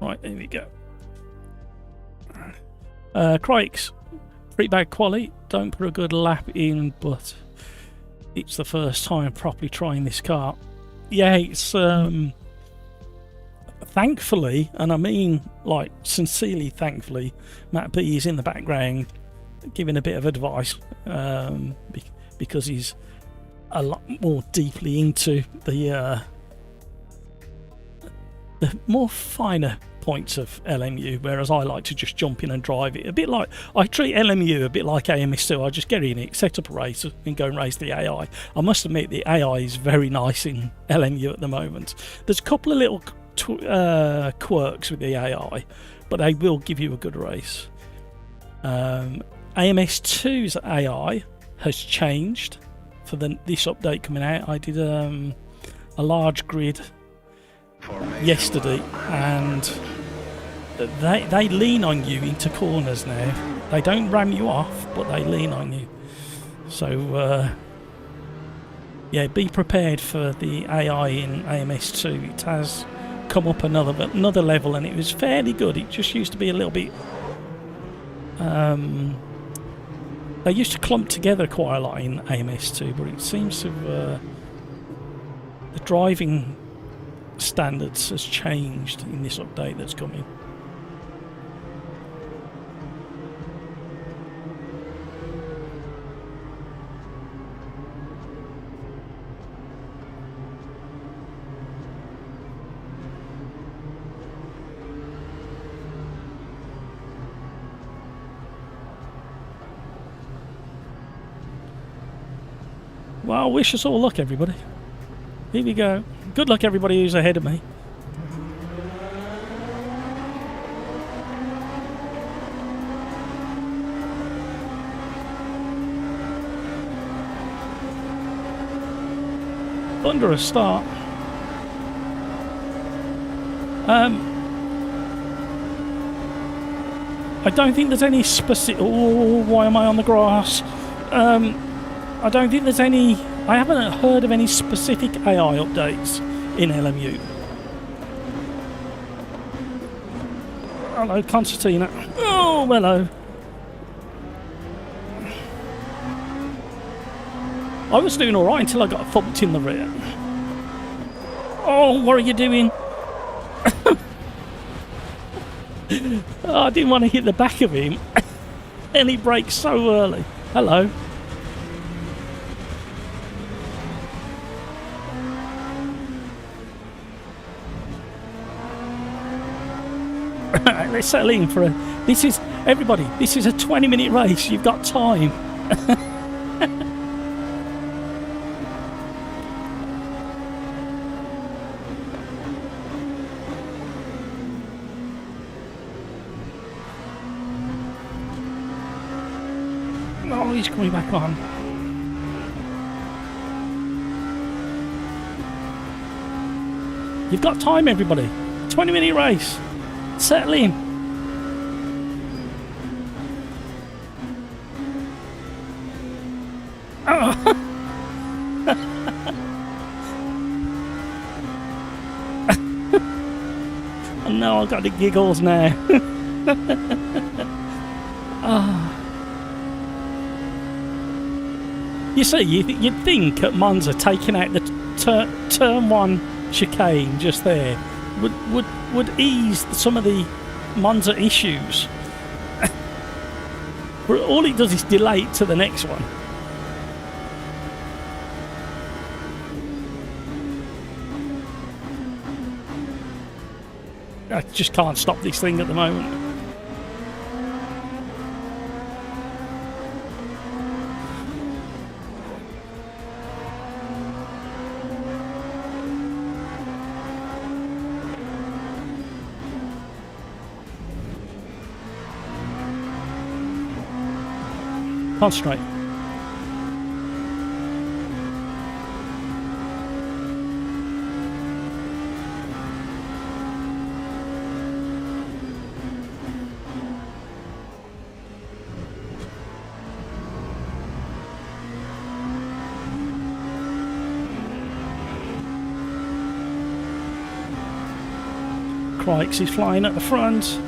Right, here we go. Crikes, pretty bad quality. Don't put a good lap in, but it's the first time properly trying this car. Yeah, it's thankfully, and I mean like sincerely thankfully, Matt B is in the background giving a bit of advice, because he's a lot more deeply into the more finer points of LMU, whereas I like to just jump in and drive it. A bit like I treat LMU a bit like AMS2. I just get in it, set up a race, and go and race the AI. I must admit the AI is very nice in LMU at the moment. There's a couple of little quirks with the AI, but they will give you a good race. AMS2's AI has changed for this update coming out. I did a large grid yesterday, and they lean on you into corners now. They don't ram you off, but they lean on you. So yeah, be prepared for the AI in AMS2. It has come up another level, and it was fairly good. It just used to be a little bit they used to clump together quite a lot in AMS2, but it seems to the driving standards has changed in this update that's coming. Well, wish us all luck, everybody. Here we go. Good luck, everybody who's ahead of me. Thunderous start. I don't think there's any specific... Oh, why am I on the grass? I don't think there's any... I haven't heard of any specific AI updates in LMU. Hello, Concertina. Oh, hello. I was doing all right until I got thumped in the rear. Oh, what are you doing? Oh, I didn't want to hit the back of him. And he brakes so early. Hello. Let's settle in for a... This is... Everybody, this is a 20-minute race. You've got time. Oh, he's coming back on. You've got time, everybody. 20-minute race. Settle in. Oh. No, I've got the giggles now. Oh. You see, you'd think at Monza taking out the turn one chicane just there would ease some of the Monza issues. But all it does is delay it to the next one. I just can't stop this thing at the moment. Concentrate. Crikes, he's flying at the front.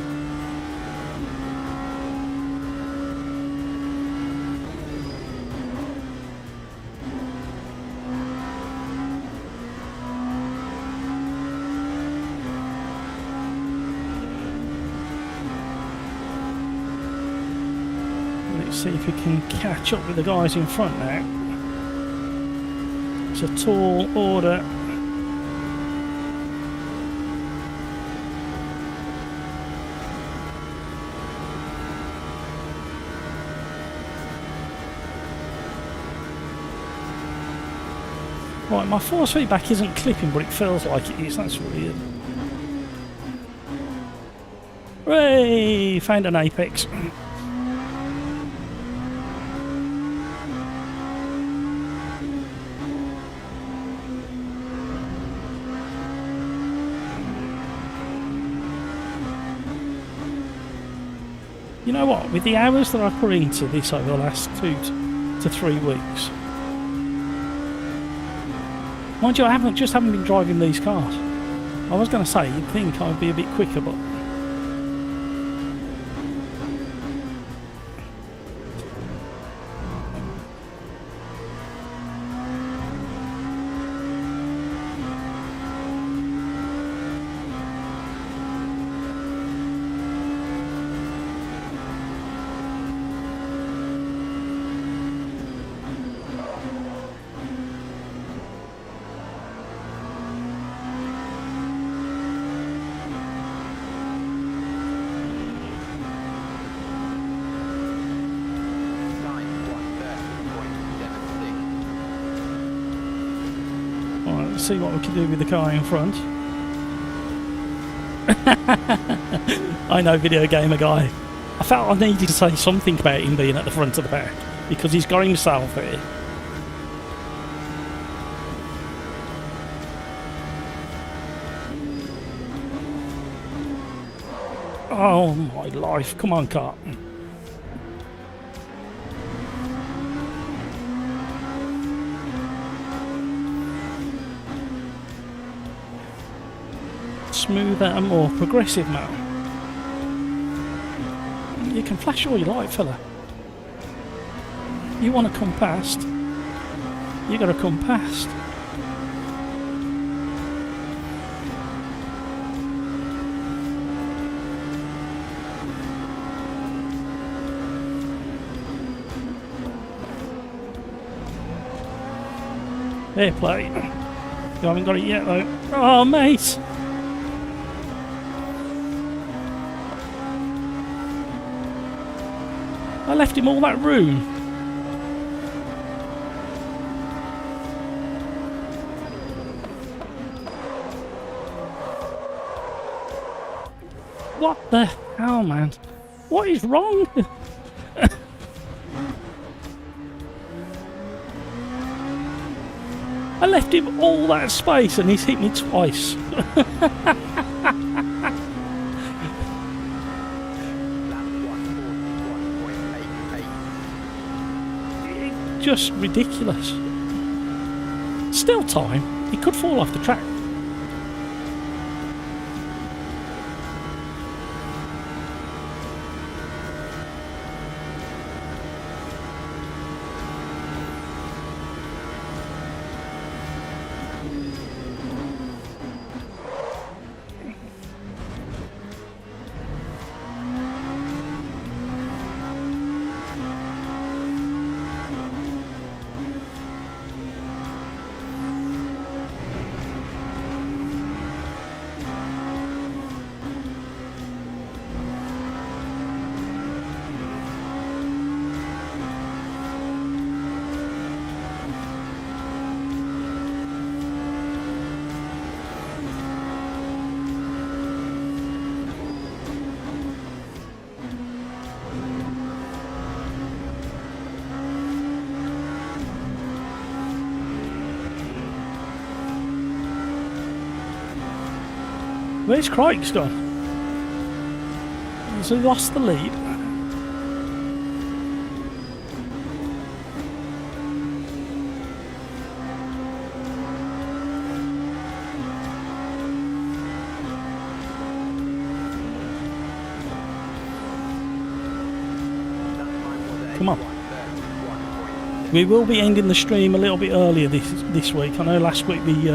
See if we can catch up with the guys in front now. It's a tall order. Right, my force feedback isn't clipping, but it feels like it is. That's weird. Hooray! Found an apex. You know what? With the hours that I've put into this over the last 2 to 3 weeks, mind you, I haven't been driving these cars. I was going to say you'd think I'd be a bit quicker, but let's see what we can do with the car in front. I know, video gamer guy. I felt I needed to say something about him being at the front of the pack because he's got himself here. Oh my life, come on car. Smoother and more progressive now. You can flash all you like, fella. You want to come past? You got to come past. Fair play. You haven't got it yet though. Oh, mate! I left him all that room. What the hell, man? What is wrong? I left him all that space and he's hit me twice. Just ridiculous. Still time. He could fall off the track. Where's Crike's gone? Has he lost the lead? Come on. We will be ending the stream a little bit earlier this week. I know last week we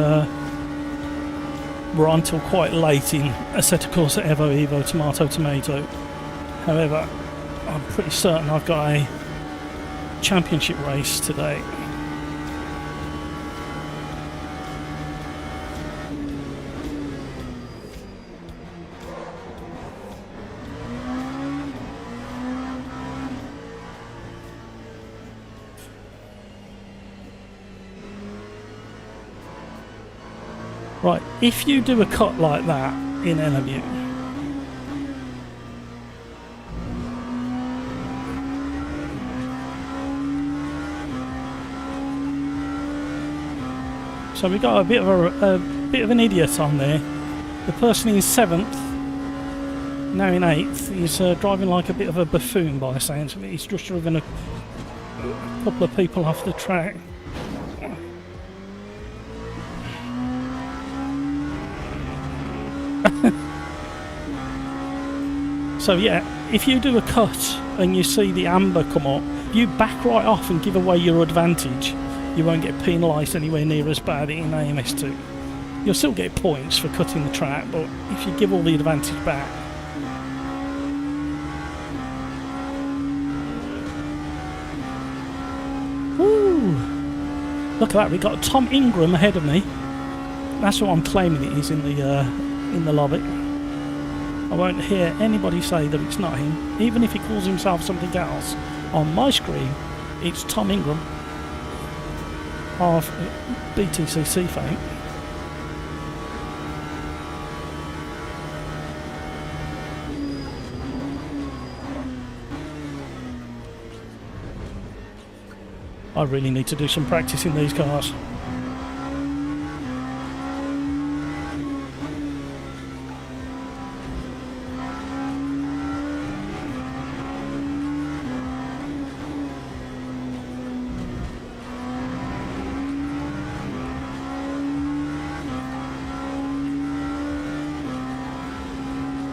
were on till quite late in Assetto Corsa Evo Tomato. However, I'm pretty certain I've got a championship race today. Right, if you do a cut like that in Elaview, so we got a bit of an idiot on there. The person in 7th, now in 8th, is driving like a bit of a buffoon by the sounds of it. He's just driven a couple of people off the track. So yeah, if you do a cut and you see the amber come up, you back right off and give away your advantage. You won't get penalised anywhere near as bad in AMS2. You'll still get points for cutting the track, but if you give all the advantage back. Woo! Look at that, we got Tom Ingram ahead of me. That's what I'm claiming it is in the lobby. I won't hear anybody say that it's not him, even if he calls himself something else. On my screen, it's Tom Ingram of BTCC fame. I really need to do some practice in these cars.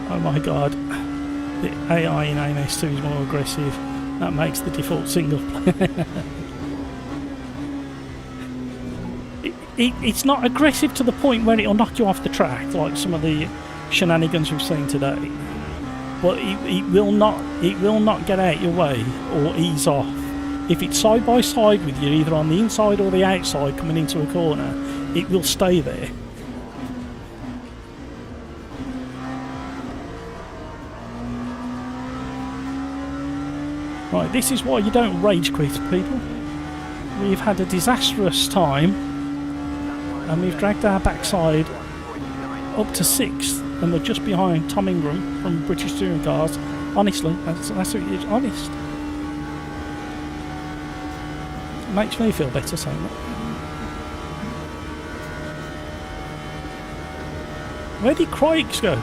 Oh my god, the AI in AMS2 is more aggressive. That makes the default single player. it's not aggressive to the point where it'll knock you off the track like some of the shenanigans we've seen today. But it will not get out your way or ease off. If it's side by side with you, either on the inside or the outside coming into a corner, it will stay there. Right, this is why you don't rage quit, people. We've had a disastrous time, and we've dragged our backside up to 6th, and we're just behind Tom Ingram from British Touring Cars. Honestly, that's what it is, honest. It makes me feel better saying that. Where did Craigs go?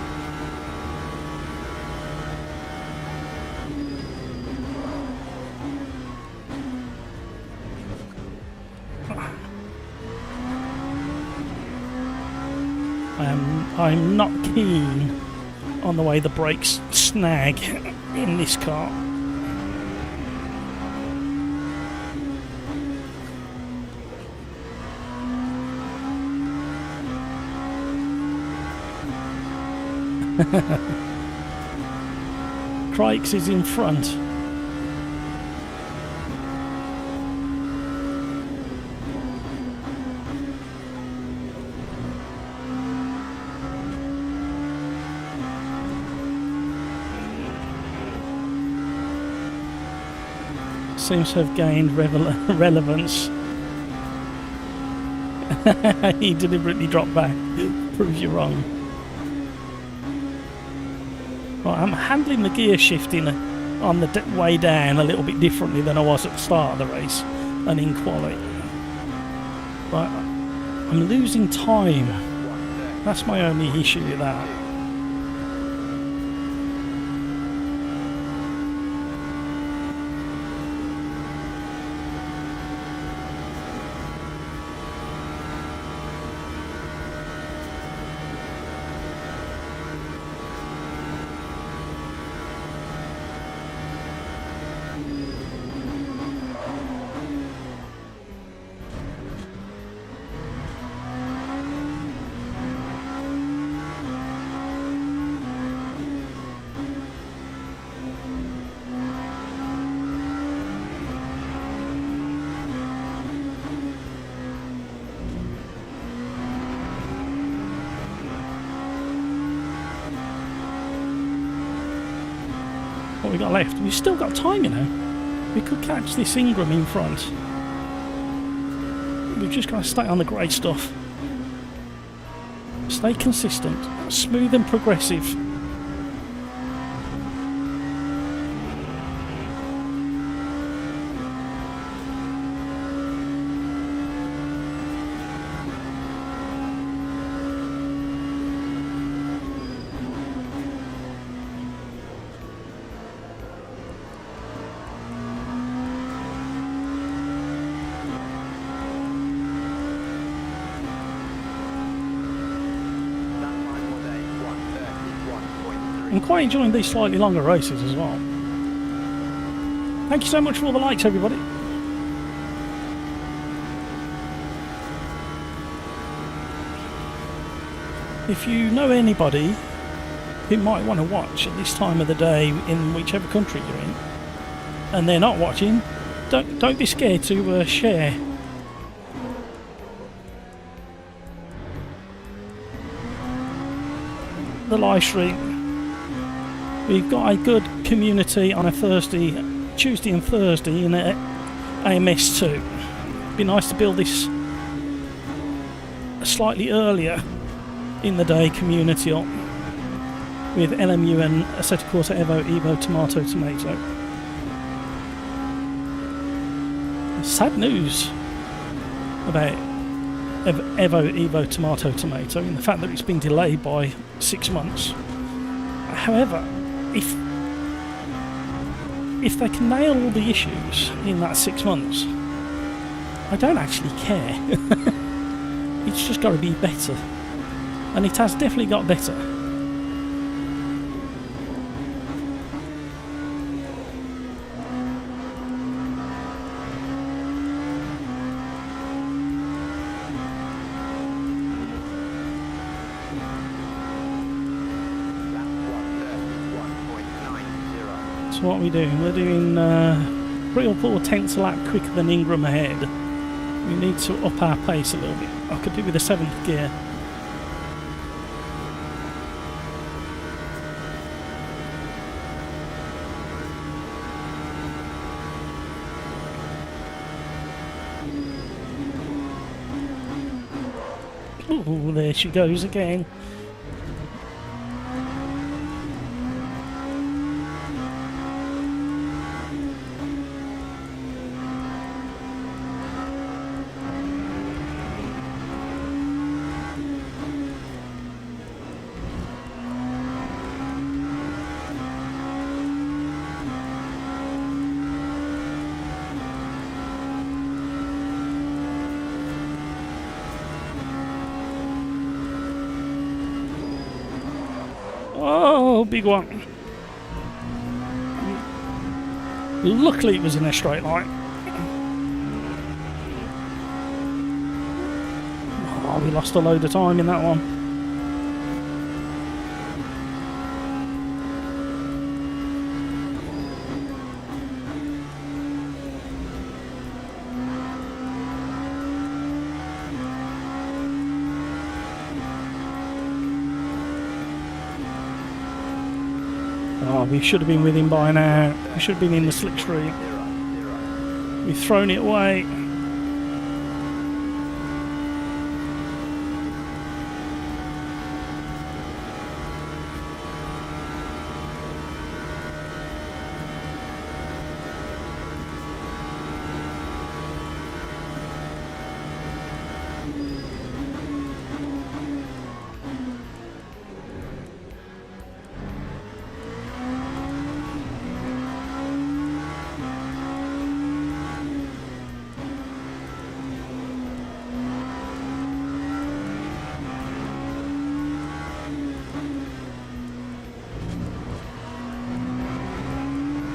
I'm not keen on the way the brakes snag in this car. Crikes is in front. Seems to have gained relevance. He deliberately dropped back. Proves you wrong. Right, I'm handling the gear shifting on the way down a little bit differently than I was at the start of the race and in quali. Right, I'm losing time. That's my only issue with that. What we got left? We've still got time, you know. We could catch this Ingram in front. We've just got to stay on the grey stuff. Stay consistent, smooth and progressive. I'm quite enjoying these slightly longer races as well. Thank you so much for all the likes, everybody. If you know anybody who might want to watch at this time of the day in whichever country you're in, and they're not watching, don't be scared to share. The live stream. We've got a good community on a Tuesday and Thursday in AMS2. Be nice to build this slightly earlier in the day community up with LMU and Assetto Corsa Evo, Tomato. Sad news about Evo, Tomato in the fact that it's been delayed by 6 months. However, if they can nail all the issues in that 6 months, I don't actually care. It's just got to be better, and it has definitely got better. So what are we doing? We're doing 3 or 4 tenths a lap quicker than Ingram ahead. We need to up our pace a little bit. I could do with a 7th gear. Oh, there she goes again. Oh, big one. Luckily it was in a straight line. Oh, we lost a load of time in that one. Oh, we should have been with him by now. We should have been in the slipstream. We've thrown it away.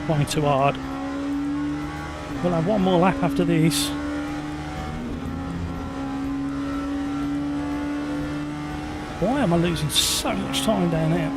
Way too hard. We'll have one more lap after this. Why am I losing so much time down there?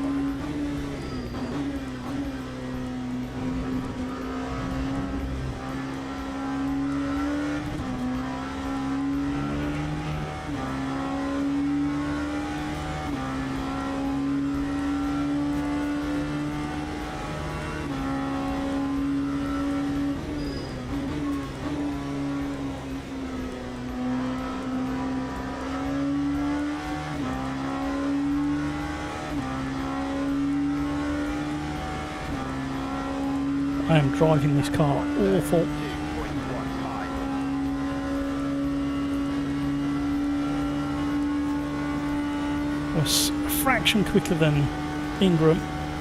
I am driving this car awful. Was a fraction quicker than Ingram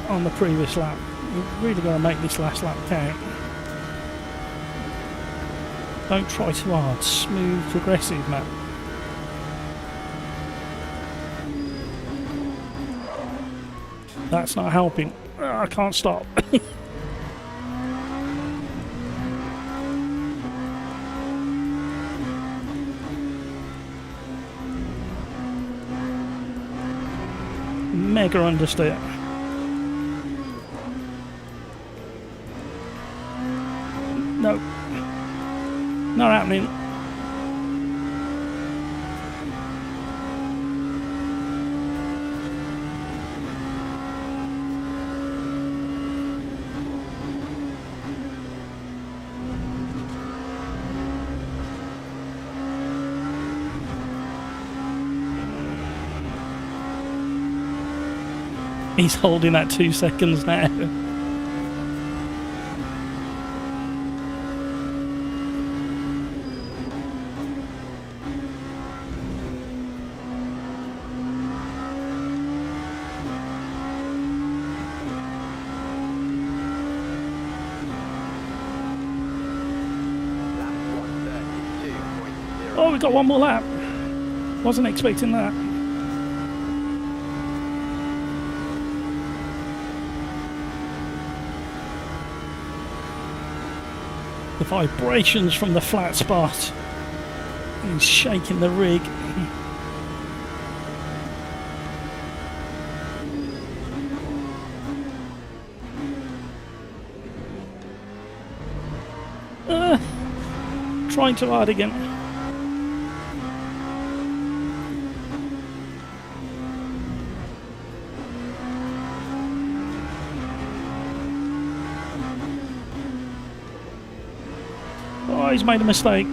on the previous lap. We've really got to make this last lap count. Don't try too hard. Smooth, progressive, man. That's not helping. I can't stop. Mega understeer. No. Not happening. He's holding that 2 seconds now. Oh, we got one more lap. Wasn't expecting that. The vibrations from the flat spot. He's shaking the rig. Trying too hard again. Oh, he's made a mistake.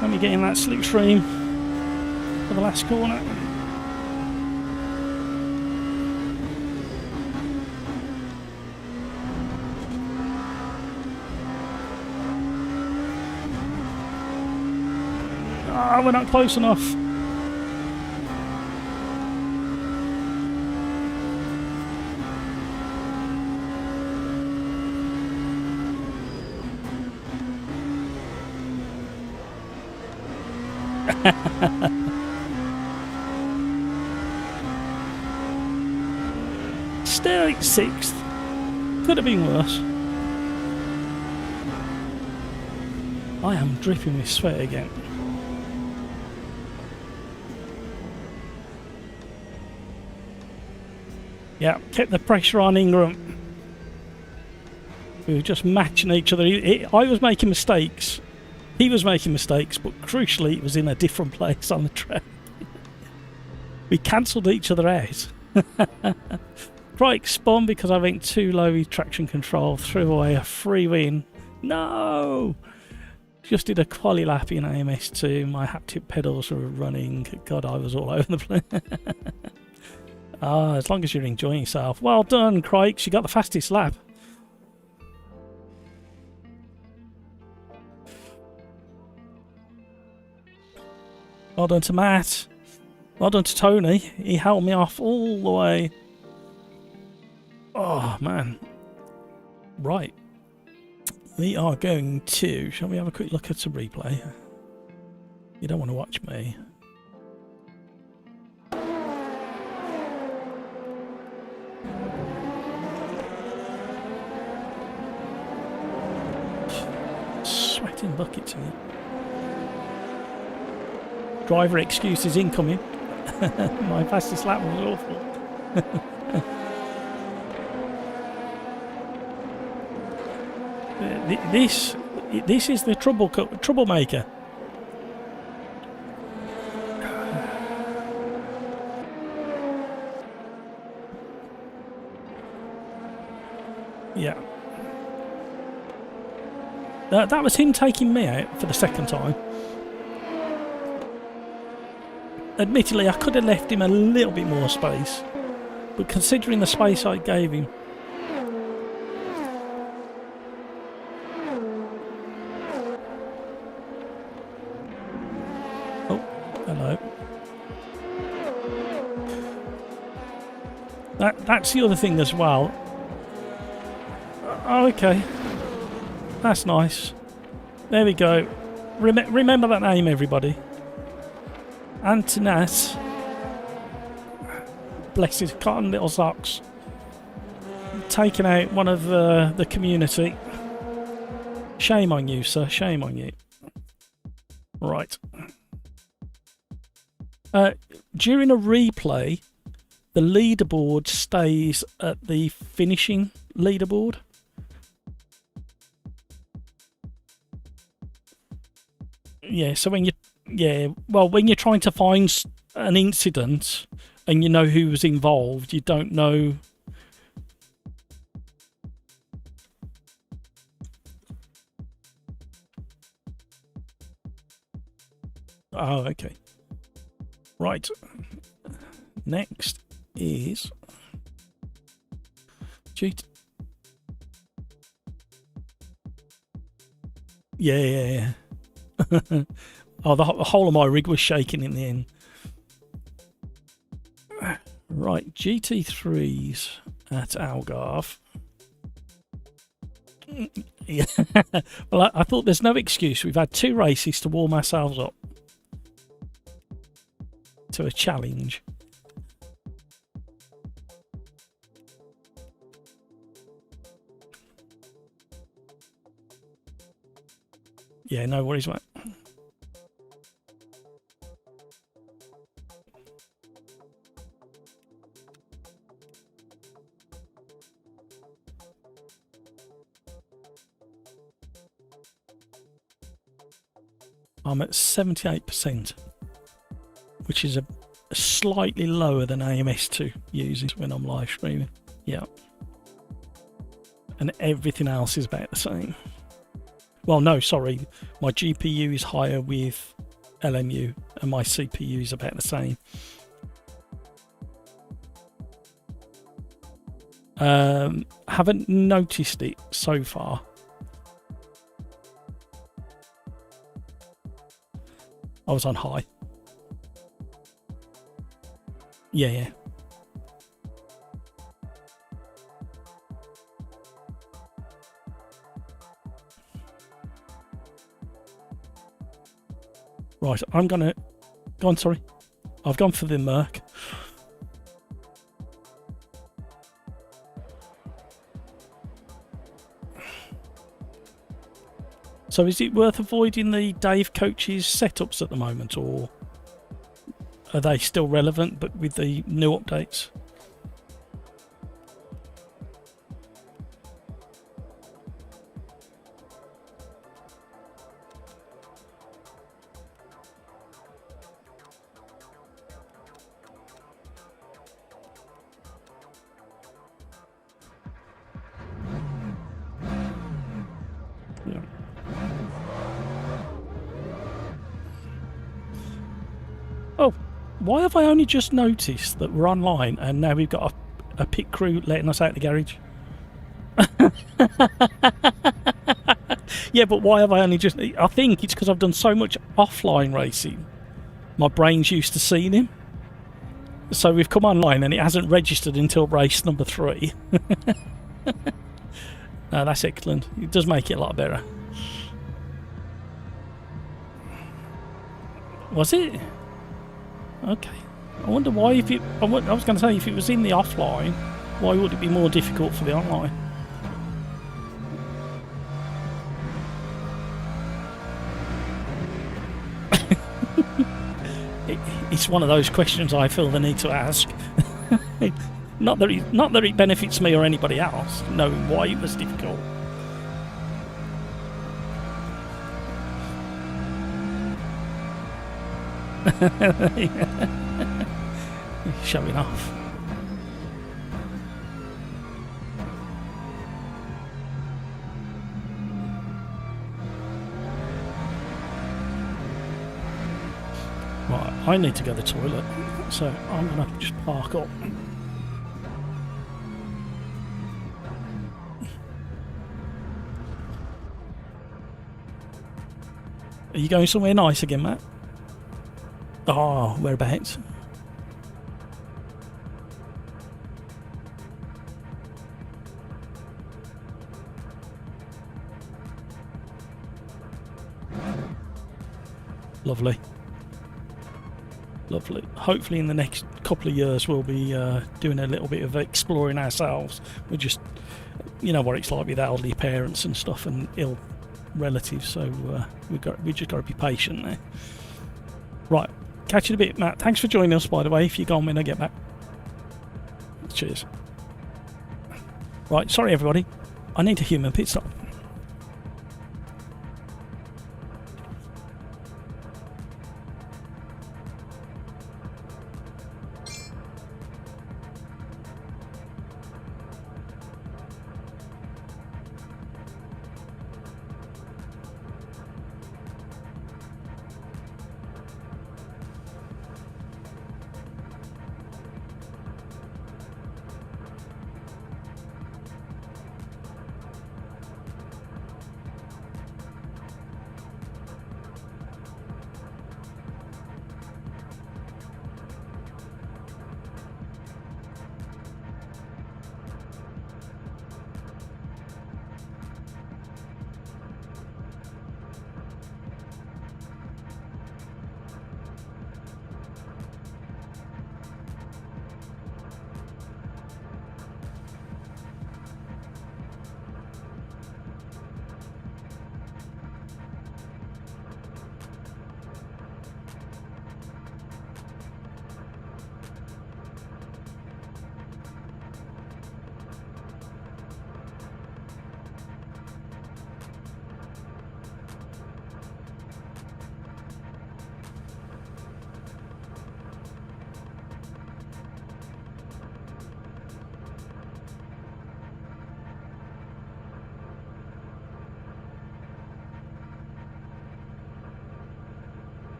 Let me get in that slipstream for the last corner. Ah, we're not close enough. Still at 6th. Could have been worse. I am dripping with sweat again. Yeah, kept the pressure on Ingram. We were just matching each other. I was making mistakes. He was making mistakes, but crucially, it was in a different place on the track. We cancelled each other out. Right, spun because I went too low with traction control. Threw away a free win. No! Just did a quali lap in AMS2. My haptic pedals were running. God, I was all over the place. As long as you're enjoying yourself. Well done, Crikes. You got the fastest lap. Well done to Matt. Well done to Tony. He held me off all the way. Oh, man. Right. We are going to... Shall we have a quick look at some replay? You don't want to watch me. Sweating buckets in it. Driver excuses incoming. My fastest lap was awful. This is the troublemaker. Yeah. That was him taking me out for the second time. Admittedly, I could have left him a little bit more space, but considering the space I gave him... Oh, hello. That's the other thing as well. Oh, okay. That's nice. There we go. Remember that name, everybody. Antoinette. Bless his cotton little socks. Taking out one of the community. Shame on you, sir. Shame on you. Right. During a replay, the leaderboard stays at the finishing leaderboard. Yeah, so when when you're trying to find an incident and you know who was involved, you don't know. Oh, okay. Right. Next is Yeah. Oh, the whole of my rig was shaking in the end. Right, GT3s at Algarve. Yeah. Well, I thought there's no excuse. We've had 2 races to warm ourselves up to a challenge. Yeah, no worries, mate. I'm at 78%, which is a slightly lower than AMS2 uses when I'm live streaming. Yeah. And everything else is about the same. Well, no, sorry. My GPU is higher with LMU and my CPU is about the same. Haven't noticed it so far. I was on high. Yeah. Right, I'm gonna go on. Sorry, I've gone for the Merc. So is it worth avoiding the Dave Coach's setups at the moment, or are they still relevant but with the new updates? Yeah. Oh, why have I only just noticed that we're online and now we've got a pit crew letting us out the garage? Yeah, but why have I only just... I think it's because I've done so much offline racing. My brain's used to seeing him. So we've come online and it hasn't registered until race number 3. That's excellent. It does make it a lot better. Was it? Okay. I wonder why, if it... I was going to say, if it was in the offline, why would it be more difficult for the online? It's one of those questions I feel the need to ask. Not that it benefits me or anybody else, knowing why it was difficult. Showing off. Right, I need to go to the toilet, so I'm going to just park up. Are you going somewhere nice again, Matt? Oh, whereabouts? Lovely. Lovely. Hopefully in the next couple of years we'll be doing a little bit of exploring ourselves. We're just, you know what it's like with elderly parents and stuff and ill relatives, so we just got to be patient there. Right, catch you in a bit, Matt. Thanks for joining us, by the way, if you're gone when I get back. Cheers. Right, sorry everybody. I need a human pit stop.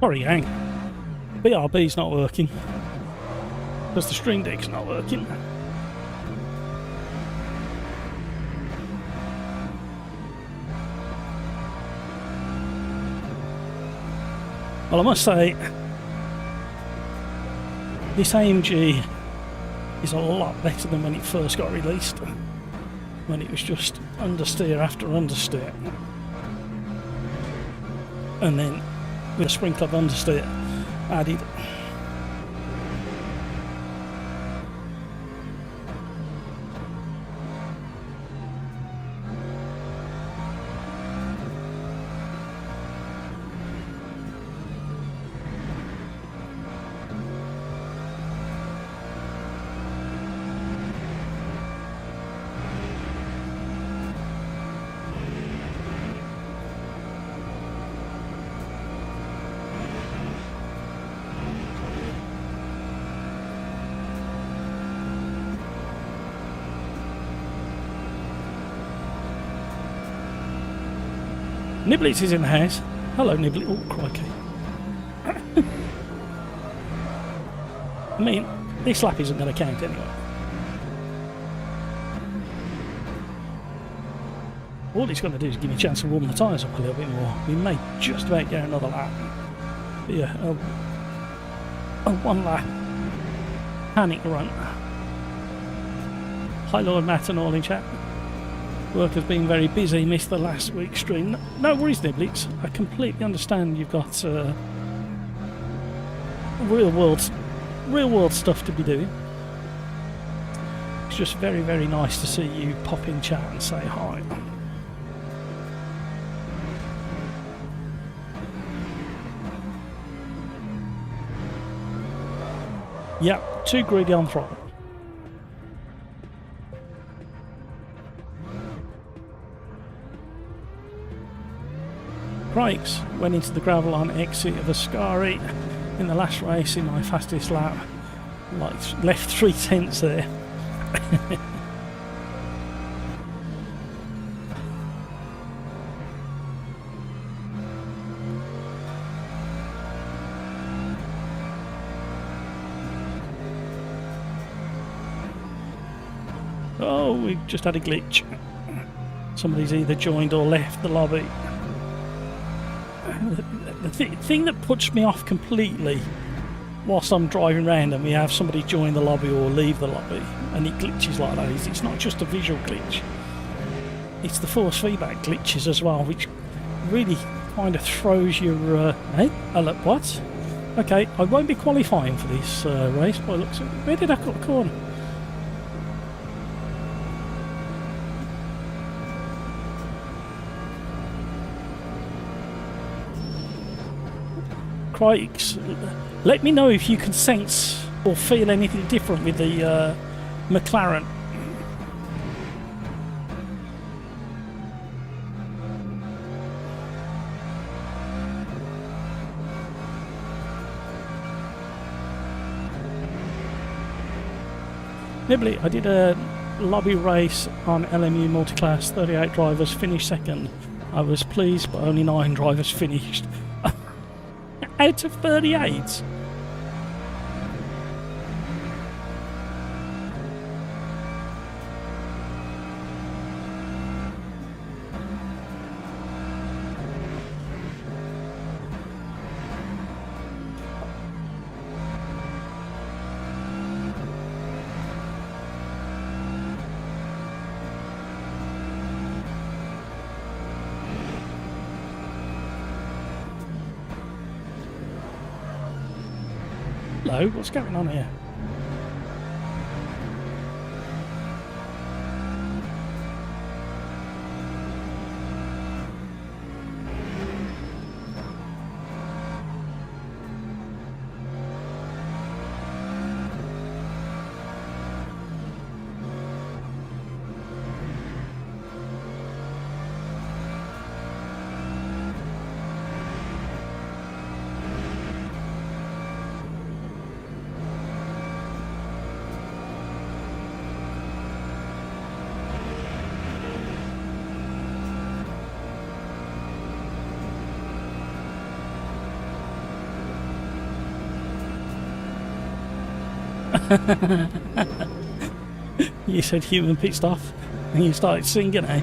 Sorry, gang. BRB's not working. Because the Stream Deck's not working. Well, I must say, this AMG is a lot better than when it first got released. When it was just understeer after understeer. And then with a sprinkle of understeer added. Niblitz is in the house. Hello, Niblitz. Oh, crikey. I mean, this lap isn't going to count anyway. All it's going to do is give me a chance to warm the tyres up a little bit more. We may just about get another lap. But yeah, a one lap panic run. Hi, Lord Matt and all in chat. Work has been very busy, missed the last week's stream. No worries, Niblitz. I completely understand you've got real world stuff to be doing. It's just very, very nice to see you pop in chat and say hi. Yep, too greedy on throttle. Brakes went into the gravel on exit of Ascari in the last race in my fastest lap. Like, left 3/10 there. Oh, we just had a glitch. Somebody's either joined or left the lobby. The thing that puts me off completely whilst I'm driving around and we have somebody join the lobby or leave the lobby and it glitches like that is it's not just a visual glitch, it's the force feedback glitches as well, which really kind of throws your hey, look, what? Okay, I won't be qualifying for this race by looks of it. Where did I cut the corner? Crikes. Let me know if you can sense or feel anything different with the McLaren. Nibbly, I did a lobby race on LMU multiclass, 38 drivers, finished second. I was pleased, but only 9 drivers finished. Out of 38. Hello, what's going on here? You said human pissed off and you started singing, eh?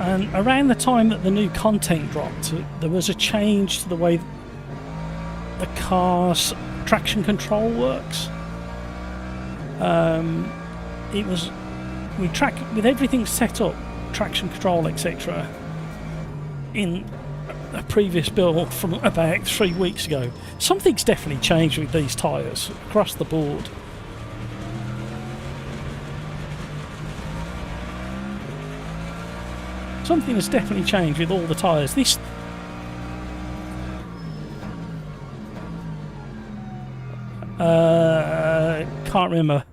And around the time that the new content dropped, there was a change to the way the car's traction control works. It was with everything set up, traction control, etc. in a previous build from about 3 weeks ago. Something's definitely changed with these tyres across the board. Something has definitely changed with all the tyres. This... can't remember,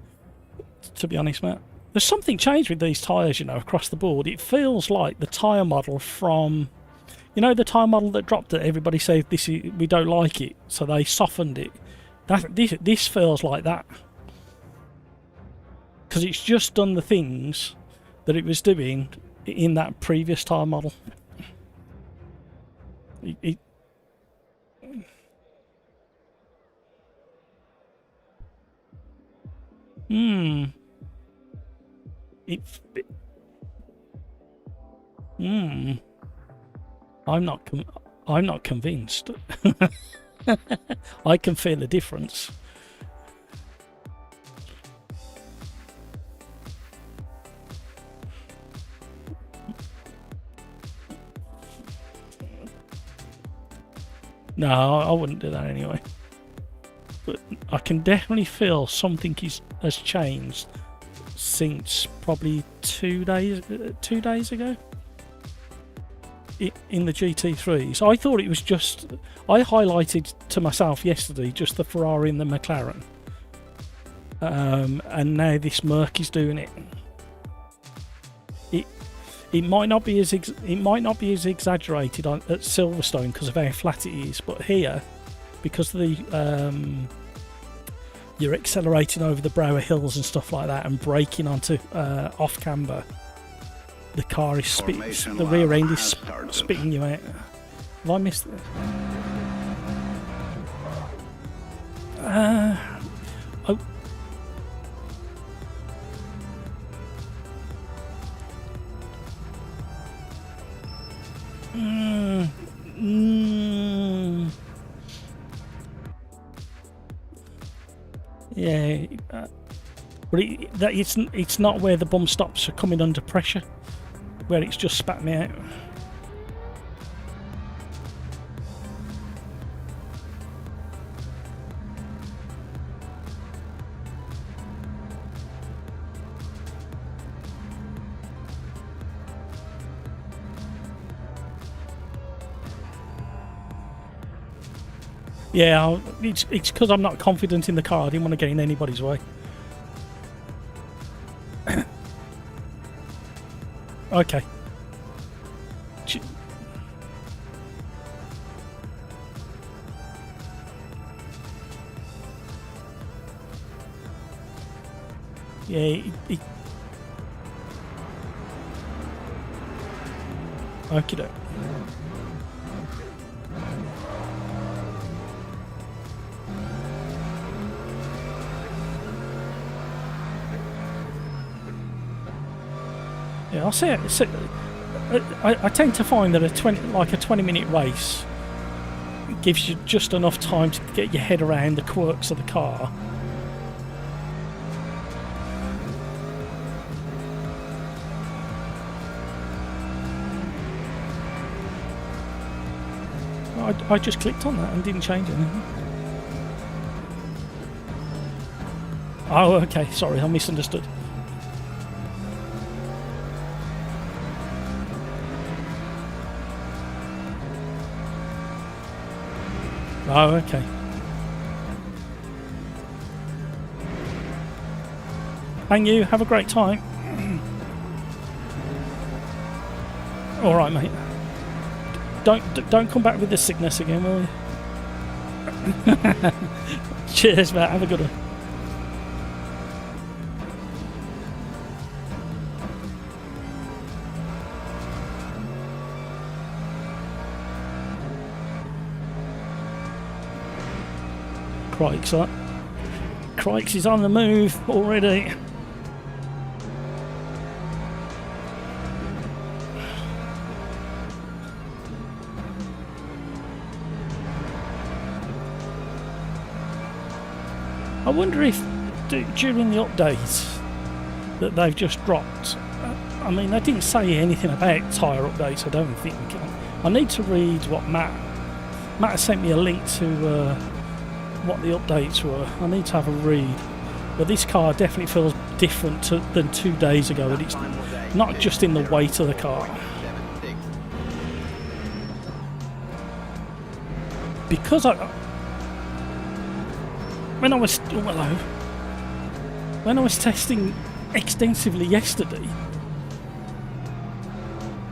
to be honest, Matt. There's something changed with these tyres, you know, across the board. It feels like the tyre model from... You know, the tyre model that dropped it, everybody said we don't like it, so they softened it. This feels like that. Because it's just done the things that it was doing in that previous tyre model. It I'm not convinced. I can feel a difference. No, I wouldn't do that anyway. But I can definitely feel something has changed since probably 2 days ago in the GT3. So I thought it was just... I highlighted to myself yesterday just the Ferrari and the McLaren. And now this Merc is doing it. It might not be as exaggerated at Silverstone because of how flat it is, but here, because you're accelerating over the brow of hills and stuff like that, and braking onto off camber, the car is the rear end is spitting you out. Have I missed this? Oh. Yeah, but it's not where the bum stops are coming under pressure, where it's just spat me out. Yeah, it's because I'm not confident in the car. I didn't want to get in anybody's way. Okay. Yeah, okay. Yeah, I'll say it. I tend to find that a 20-minute race gives you just enough time to get your head around the quirks of the car. I just clicked on that and didn't change anything. Oh, okay. Sorry, I misunderstood. Oh, okay. And you have a great time. All right, mate. Don't come back with the sickness again, will you? Cheers, mate. Have a good one. Crikes is on the move already. I wonder if during the updates that they've just dropped, I mean, they didn't say anything about tyre updates, I don't think. I need to read what Matt has sent me a link to what the updates were. I need to have a read. But this car definitely feels different than 2 days ago, and it's not just in the weight of the car. Because when I was testing extensively yesterday,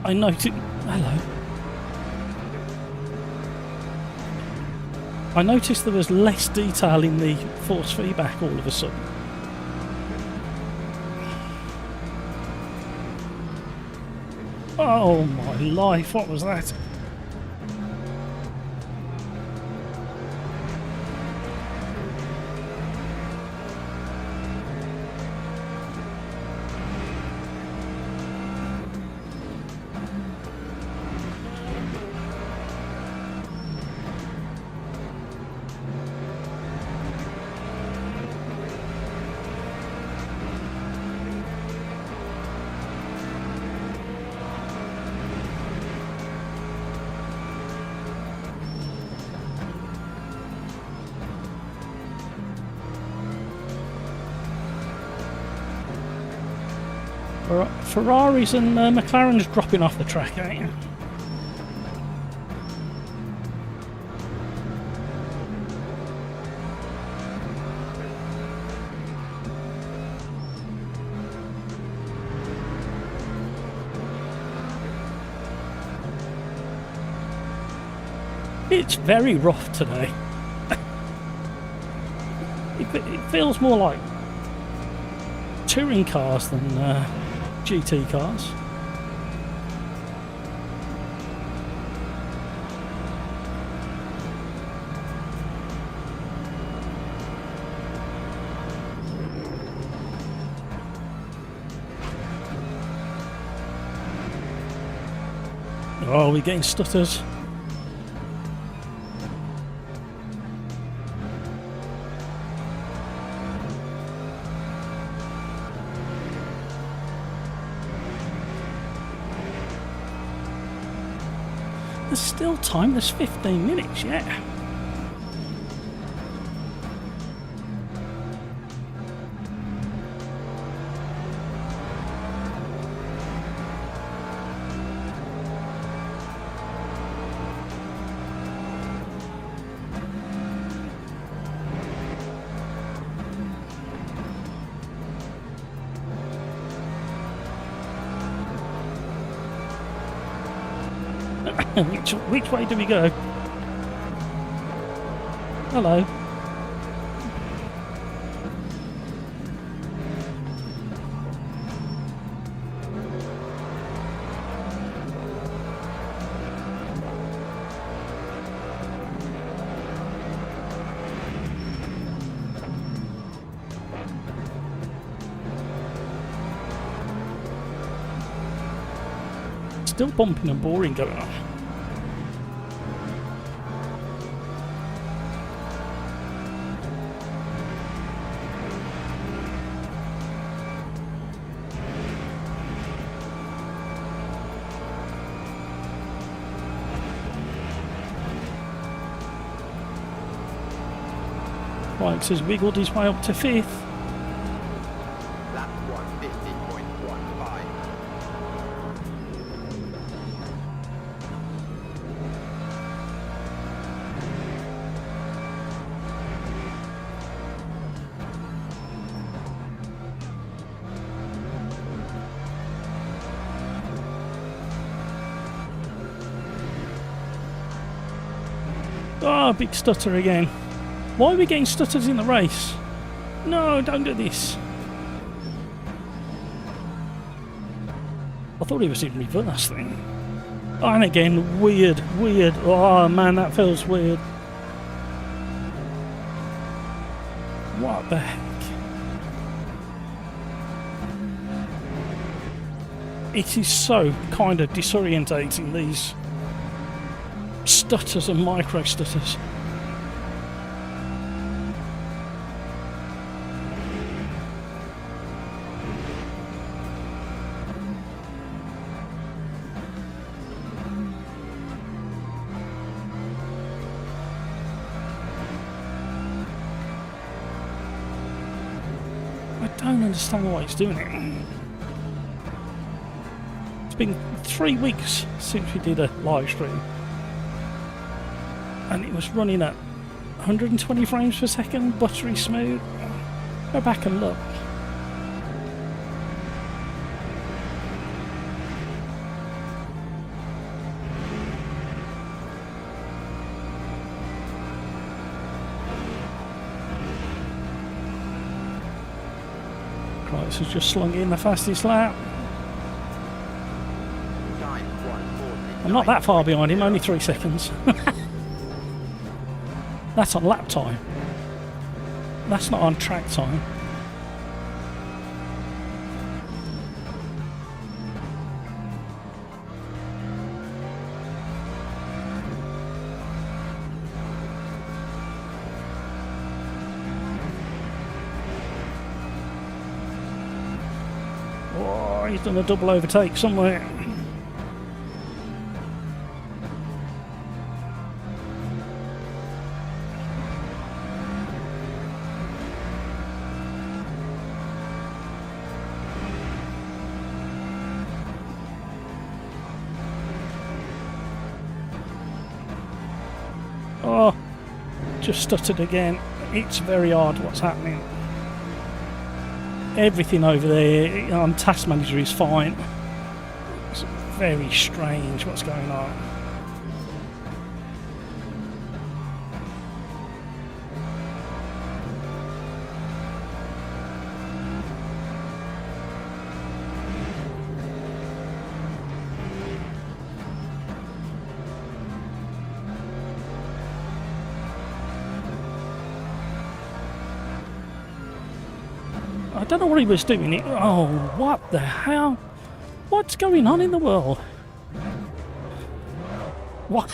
I noticed there was less detail in the force feedback all of a sudden. Oh my life, what was that? Ferraris and McLaren's dropping off the track, ain't you? It's very rough today. It feels more like touring cars than GT cars. Oh, we're getting stutters. There's still time, there's 15 minutes, yeah. Which way do we go? Hello. Still bumping and boring going on. Bikes has wiggled his way up to 5th. Lap 150.15. Oh, big stutter again. Why are we getting stutters in the race? No, don't do this. I thought he was in reverse then. Oh, and again, weird. Oh man, that feels weird. What the heck? It is so kind of disorientating, these stutters and micro stutters. I don't understand why he's doing it. It's been 3 weeks since we did a live stream, and it was running at 120 frames per second, buttery smooth. Go back and look. Right, so just slung in the fastest lap. I'm not that far behind him, only 3 seconds. That's on lap time. That's not on track time. Oh, he's done a double overtake somewhere. Oh, just stuttered again. It's very odd what's happening. Everything over there on Task Manager is fine. It's very strange what's going on. I don't know what he was doing. Oh, what the hell? What's going on in the world? What?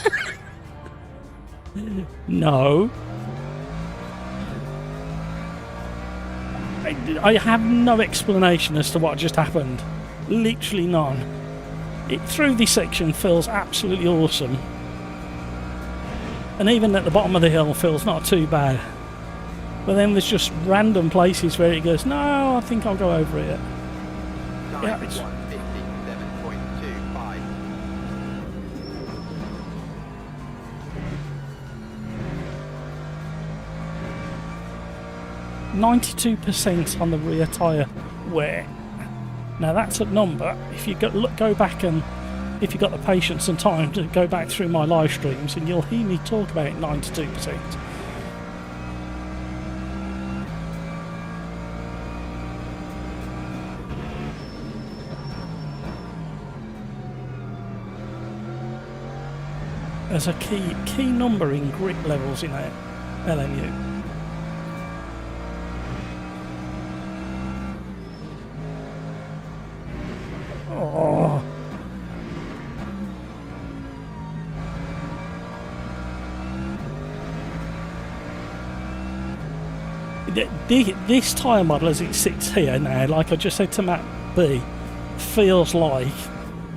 No. I have no explanation as to what just happened. Literally none. It through this section feels absolutely awesome. And even at the bottom of the hill feels not too bad. But then there's just random places where it goes, no, I think I'll go over it. Yeah, it's 157.25. 92% on the rear tyre wear. Now that's a number. If you go back and if you've got the patience and time to go back through my live streams, and you'll hear me talk about 92%. As a key number in grip levels in a LMU. Oh. This tyre model as it sits here now, like I just said to Matt B, feels like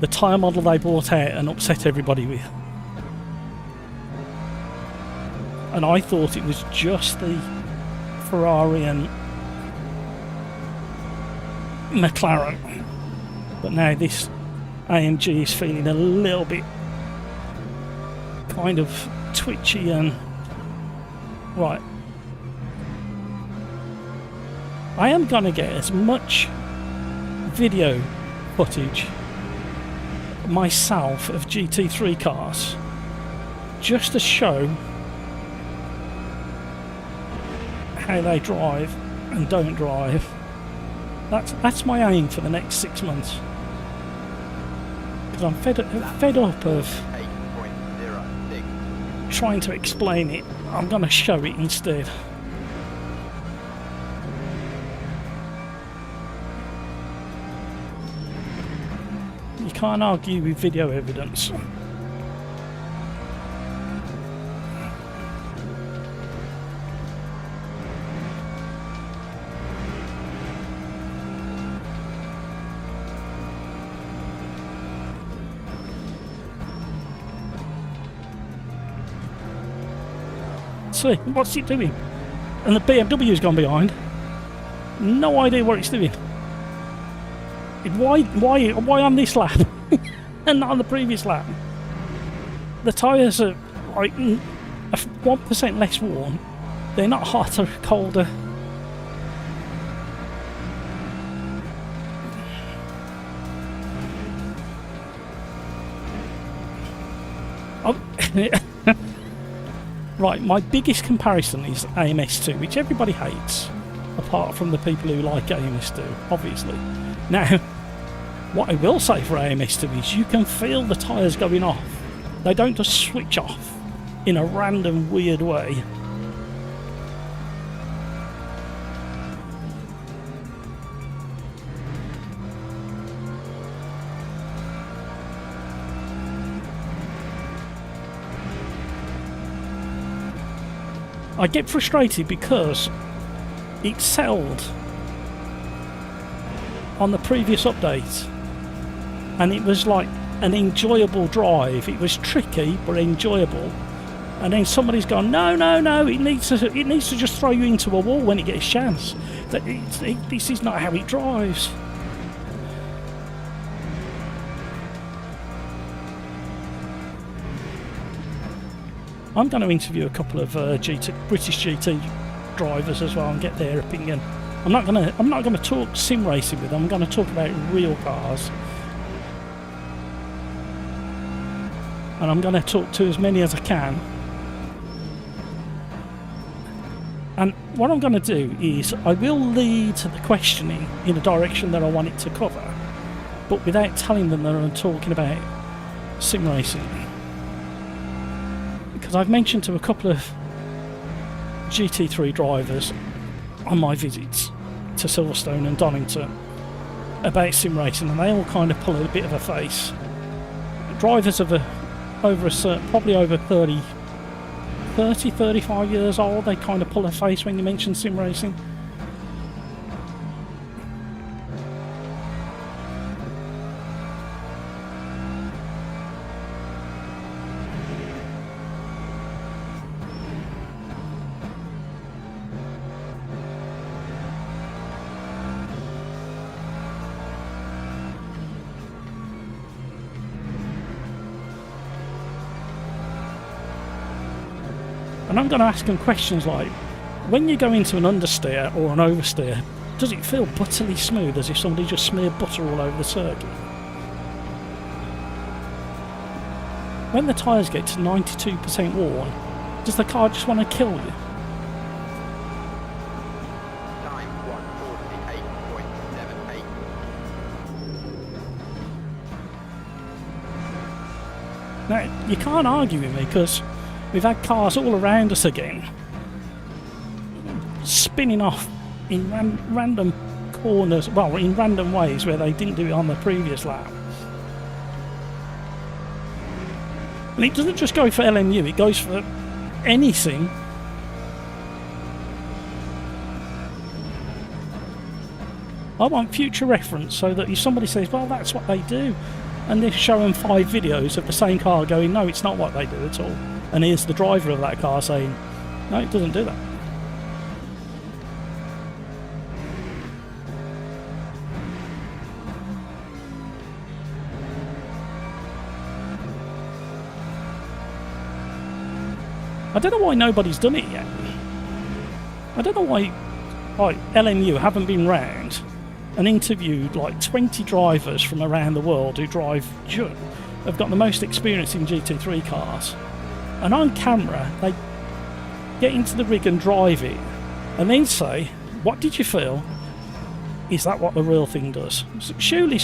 the tyre model they bought out and upset everybody with. And I thought it was just the Ferrari and McLaren. But now this AMG is feeling a little bit kind of twitchy and... Right. I am going to get as much video footage myself of GT3 cars just to show how they drive and don't drive. That's my aim for the next 6 months. Because I'm fed up of 8.06. trying to explain it. I'm going to show it instead. You can't argue with video evidence. See, what's it doing? And the BMW's gone behind. No idea what it's doing. Why on this lap and not on the previous lap? The tyres are like 1% less worn. They're not hotter, colder. Oh. Right, my biggest comparison is AMS2, which everybody hates, apart from the people who like AMS2, obviously. Now, what I will say for AMS2 is you can feel the tyres going off. They don't just switch off in a random, weird way. I get frustrated because it sold on the previous update and it was like an enjoyable drive. It was tricky but enjoyable, and then somebody's gone, no, it needs to just throw you into a wall when it gets a chance. This is not how it drives. I'm going to interview a couple of British GT drivers as well and get their opinion. I'm not going to talk sim racing with them. I'm going to talk about real cars, and I'm going to talk to as many as I can. And what I'm going to do is I will lead the questioning in a direction that I want it to cover, but without telling them that I'm talking about sim racing. Because I've mentioned to a couple of GT3 drivers on my visits to Silverstone and Donington about sim racing, and they all kind of pull a bit of a face. Drivers of probably over 35 years old, they kind of pull a face when you mention sim racing. And I'm going to ask them questions like, when you go into an understeer or an oversteer, does it feel butterly smooth as if somebody just smeared butter all over the circuit? When the tyres get to 92% worn, does the car just want to kill you? Time 148.78. Now, you can't argue with me because we've had cars all around us again spinning off in random corners, well, in random ways where they didn't do it on the previous lap. And it doesn't just go for LMU, it goes for anything. I want future reference so that if somebody says, well, that's what they do, and they show them 5 videos of the same car going, no, it's not what they do at all. And here's the driver of that car saying, no, it doesn't do that. I don't know why nobody's done it yet. I don't know why LMU haven't been round and interviewed like 20 drivers from around the world who have got the most experience in GT3 cars. And on camera, they get into the rig and drive it, and then say, what did you feel? Is that what the real thing does? Surely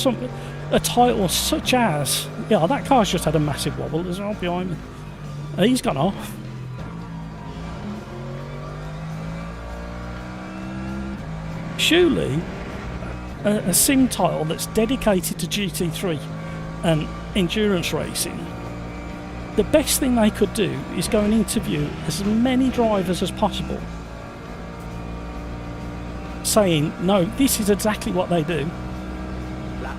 a title such as, yeah, that car's just had a massive wobble as well behind me. He's gone off. Surely a sim title that's dedicated to GT3 and endurance racing, the best thing they could do is go and interview as many drivers as possible, saying, no, this is exactly what they do. Lap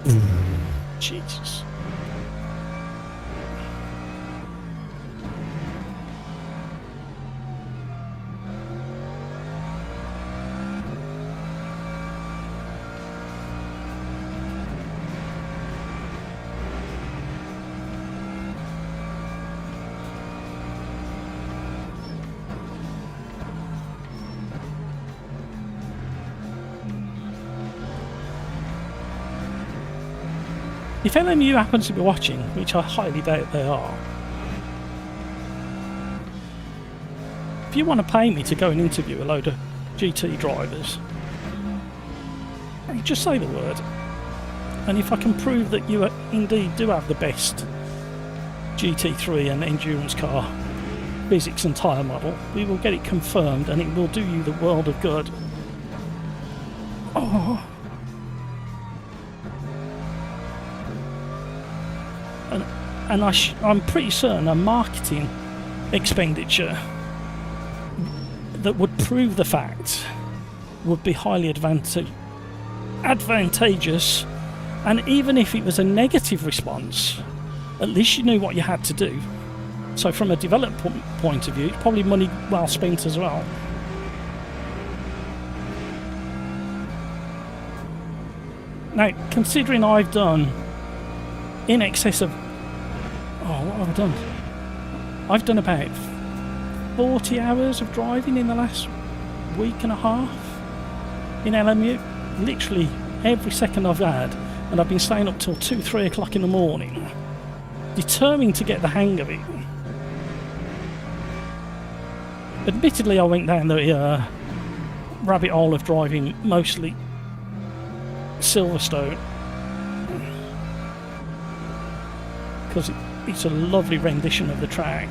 148.63. Jesus. If LMU happens to be watching, which I highly doubt they are, if you want to pay me to go and interview a load of GT drivers, just say the word. And if I can prove that you indeed do have the best GT3 and endurance car physics and tyre model, we will get it confirmed and it will do you the world of good. Oh. And I'm pretty certain a marketing expenditure that would prove the fact would be highly advantageous, and even if it was a negative response, at least you knew what you had to do. So from a development point of view, it's probably money well spent as well. Now, considering I've done in excess of, what have I done? I've done about 40 hours of driving in the last week and a half in LMU. Literally every second I've had, and I've been staying up till 2-3 o'clock in the morning, determined to get the hang of it. Admittedly, I went down the rabbit hole of driving mostly Silverstone because it's a lovely rendition of the track.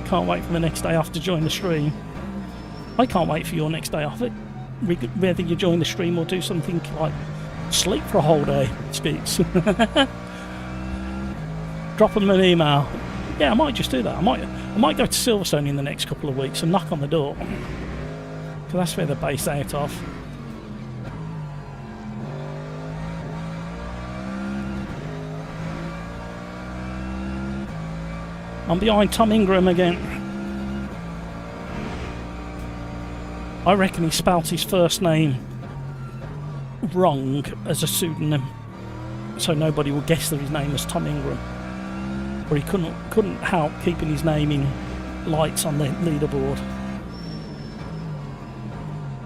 Can't wait for the next day off to join the stream. I can't wait for your next day off, whether you join the stream or do something like sleep for a whole day. Speaks. Drop them an email. Yeah, I might just do that. I might go to Silverstone in the next couple of weeks and knock on the door, because that's where they're based out of. I'm behind Tom Ingram again. I reckon he spelt his first name wrong as a pseudonym, so nobody will guess that his name was Tom Ingram. Or he couldn't help keeping his name in lights on the leaderboard.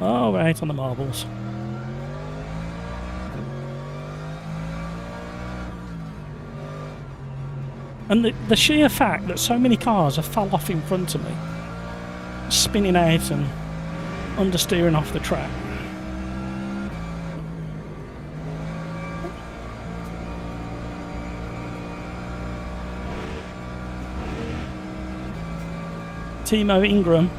Oh, we're out on the marbles. And the sheer fact that so many cars have fell off in front of me, spinning out and understeering off the track. Timo Ingram.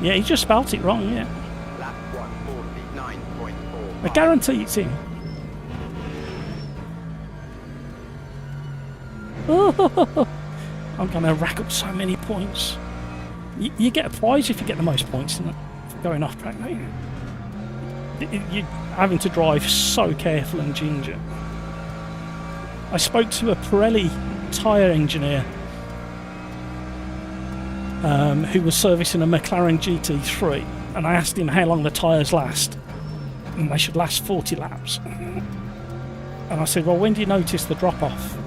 Yeah, he just spelt it wrong, yeah. Lap 149.4. I guarantee it's him. I'm going to rack up so many points. You get a prize if you get the most points in it, going off track, don't you? You're having to drive so careful and ginger. I spoke to a Pirelli tyre engineer who was servicing a McLaren GT3, and I asked him how long the tyres last, and they should last 40 laps. And I said, well, when do you notice the drop-off?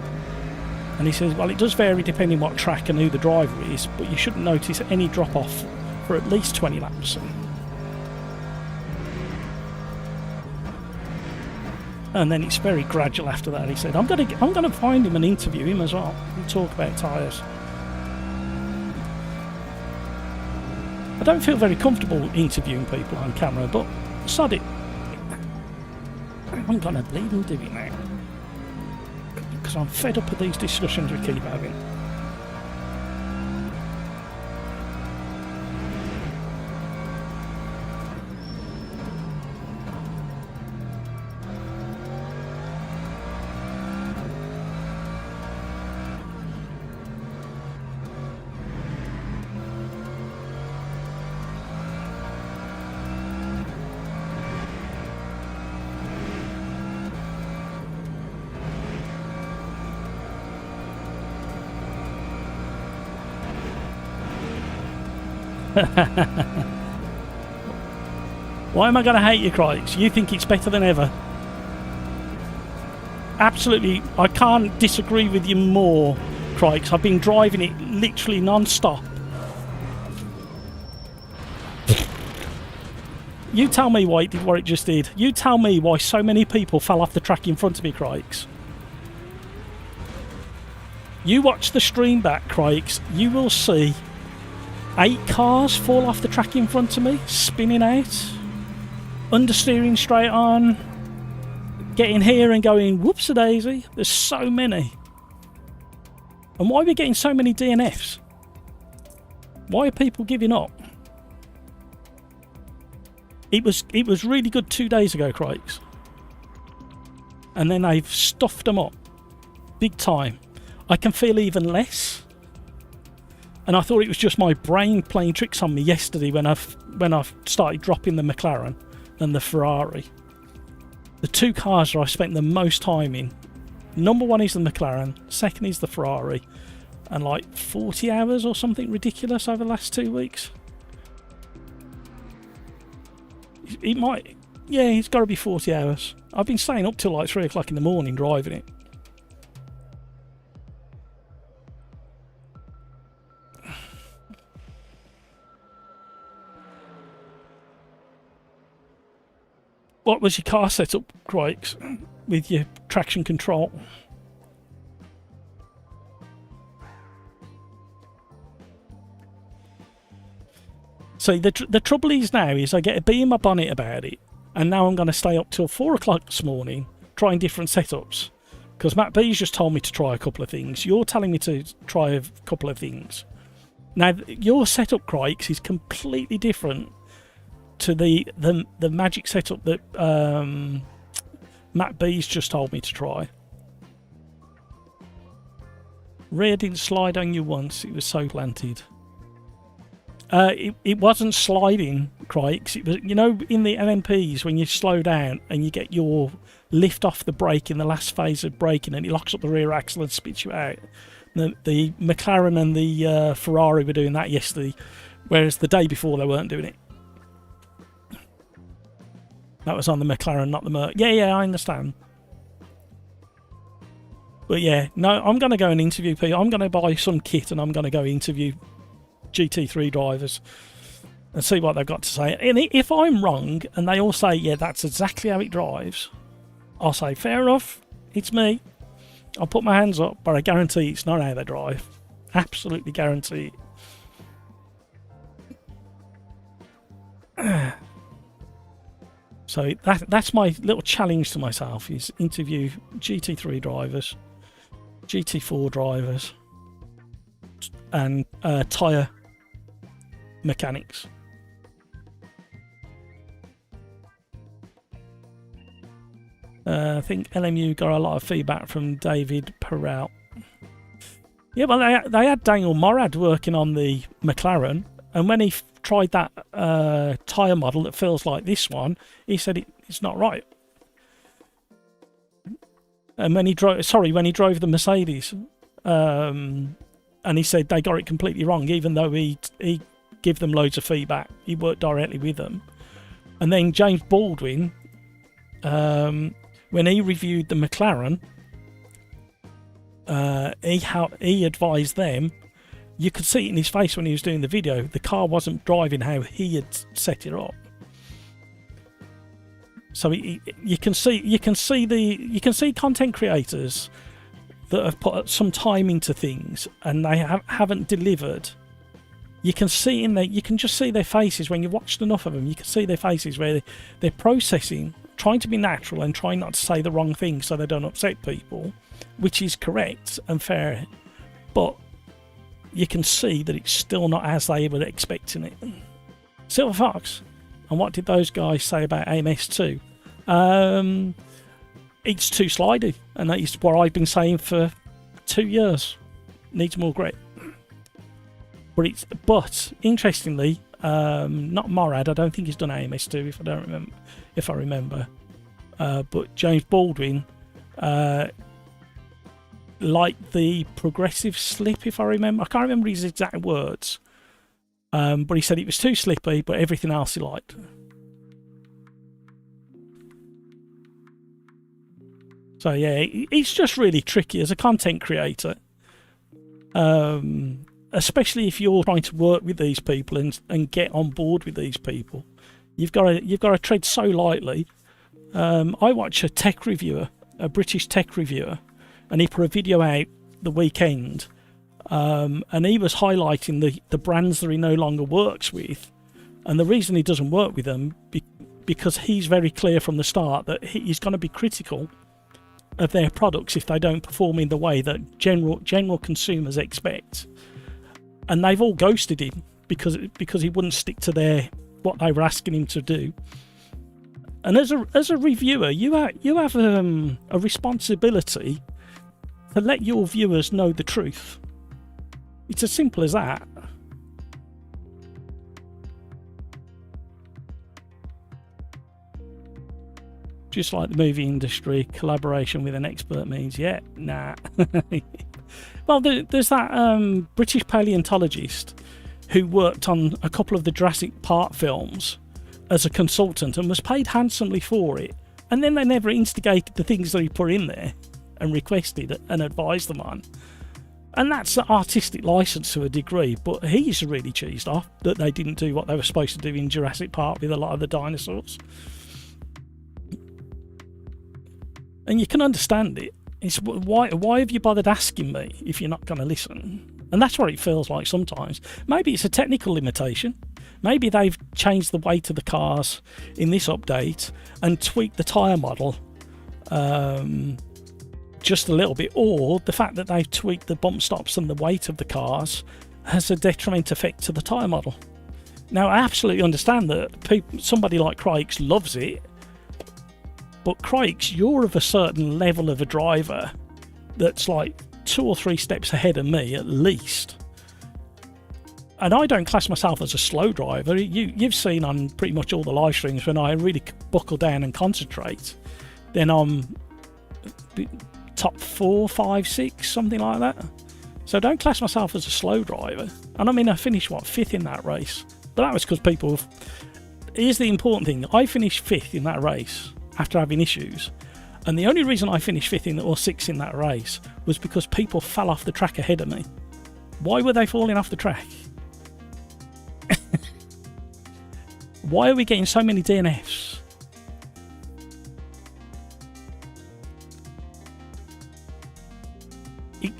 And he says, well, it does vary depending what track and who the driver is, but you shouldn't notice any drop-off for at least 20 laps. And then it's very gradual after that. He said, I'm gonna find him and interview him as well and talk about tyres. I don't feel very comfortable interviewing people on camera, but sod it. I'm gonna bleed and do it now. Because I'm fed up with these discussions we keep having. Why am I going to hate you, Crikes? You think it's better than ever. Absolutely, I can't disagree with you more, Crikes. I've been driving it literally non-stop. You tell me why it did what it just did. You tell me why so many people fell off the track in front of me, Crikes. You watch the stream back, Crikes. You will see 8 cars fall off the track in front of me, spinning out, understeering straight on, getting here and going whoops-a-daisy. There's so many. And why are we getting so many DNFs? Why are people giving up? It was really good 2 days ago, Crikes. And then they've stuffed them up. Big time. I can feel even less. And I thought it was just my brain playing tricks on me yesterday when I started dropping the McLaren and the Ferrari. The 2 cars that I spent the most time in. Number 1 is the McLaren, second is the Ferrari, and like 40 hours or something ridiculous over the last 2 weeks. It might, yeah, it's got to be 40 hours. I've been staying up till like 3 o'clock in the morning driving it. What was your car setup, Crikes, with your traction control? So the trouble is now is I get a bee in my bonnet about it, and now I'm going to stay up till 4 o'clock this morning trying different setups. Because Matt B's just told me to try a couple of things. You're telling me to try a couple of things. Now, your setup, Crikes, is completely different to the magic setup that Matt B's just told me to try. Rear didn't slide on you once, it was so planted. It wasn't sliding, Crikes. It was, you know, in the LMPs when you slow down and you get your lift off the brake in the last phase of braking and it locks up the rear axle and spits you out. The McLaren and the Ferrari were doing that yesterday, whereas the day before they weren't doing it. That was on the McLaren, not the Merc. Yeah, I understand. But yeah, no, I'm going to go and interview people. I'm going to buy some kit and I'm going to go interview GT3 drivers and see what they've got to say. And if I'm wrong and they all say, yeah, that's exactly how it drives, I'll say, fair enough, it's me. I'll put my hands up, but I guarantee it's not how they drive. Absolutely guarantee it. So that's my little challenge to myself, is interview GT3 drivers, GT4 drivers, and tyre mechanics. I think LMU got a lot of feedback from David Perel. Yeah, well, they had Daniel Morad working on the McLaren, and when he tried that tyre model that feels like this one, he said it's not right. And when he drove the Mercedes, and he said they got it completely wrong, even though he gave them loads of feedback. He worked directly with them. And then James Baldwin, when he reviewed the McLaren, he advised them. You could see it in his face when he was doing the video. The car wasn't driving how he had set it up. So you can see content creators that have put some time into things and they haven't delivered. You can see you can just see their faces when you've watched enough of them. You can see their faces where they're processing, trying to be natural and trying not to say the wrong thing so they don't upset people, which is correct and fair. But you can see that it's still not as they were expecting it. Silver Fox. And what did those guys say about AMS2? It's too slidey, and that is what I've been saying for 2 years. Needs more grit. But interestingly, not Morad. I don't think he's done AMS2 if I remember. But James Baldwin liked the progressive slip, if I remember. I can't remember his exact words. But he said it was too slippy, but everything else he liked. So yeah, it's just really tricky as a content creator. Especially if you're trying to work with these people and get on board with these people. You've got to tread so lightly. I watch a tech reviewer, a British tech reviewer, and he put a video out the weekend. And he was highlighting the brands that he no longer works with, and the reason he doesn't work with them because he's very clear from the start that he's going to be critical of their products if they don't perform in the way that general consumers expect. And they've all ghosted him because he wouldn't stick to what they were asking him to do. And as a reviewer, you have a responsibility to let your viewers know the truth. It's as simple as that. Just like the movie industry, collaboration with an expert means, yeah, nah. Well, there's that British paleontologist who worked on a couple of the Jurassic Park films as a consultant and was paid handsomely for it. And then they never instigated the things that he put in there and requested and advised them on. And that's the artistic license to a degree, but he's really cheesed off that they didn't do what they were supposed to do in Jurassic Park with a lot of the dinosaurs. And you can understand it. It's why have you bothered asking me if you're not going to listen? And that's what it feels like sometimes. Maybe it's a technical limitation. Maybe they've changed the weight of the cars in this update and tweaked the tyre model just a little bit, or the fact that they've tweaked the bump stops and the weight of the cars has a detriment effect to the tyre model. Now, I absolutely understand that somebody like Crikes loves it, but Crikes, you're of a certain level of a driver that's like 2 or 3 steps ahead of me at least. And I don't class myself as a slow driver. You've seen on pretty much all the live streams when I really buckle down and concentrate, then I'm top 4, 5, 6, something like that. So don't class myself as a slow driver. And I mean, I finished 5th in that race, but that was because here's the important thing, I finished 5th in that race after having issues, and the only reason I finished 5th or 6th in that race was because people fell off the track ahead of me. Why were they falling off the track? Why are we getting so many DNFs?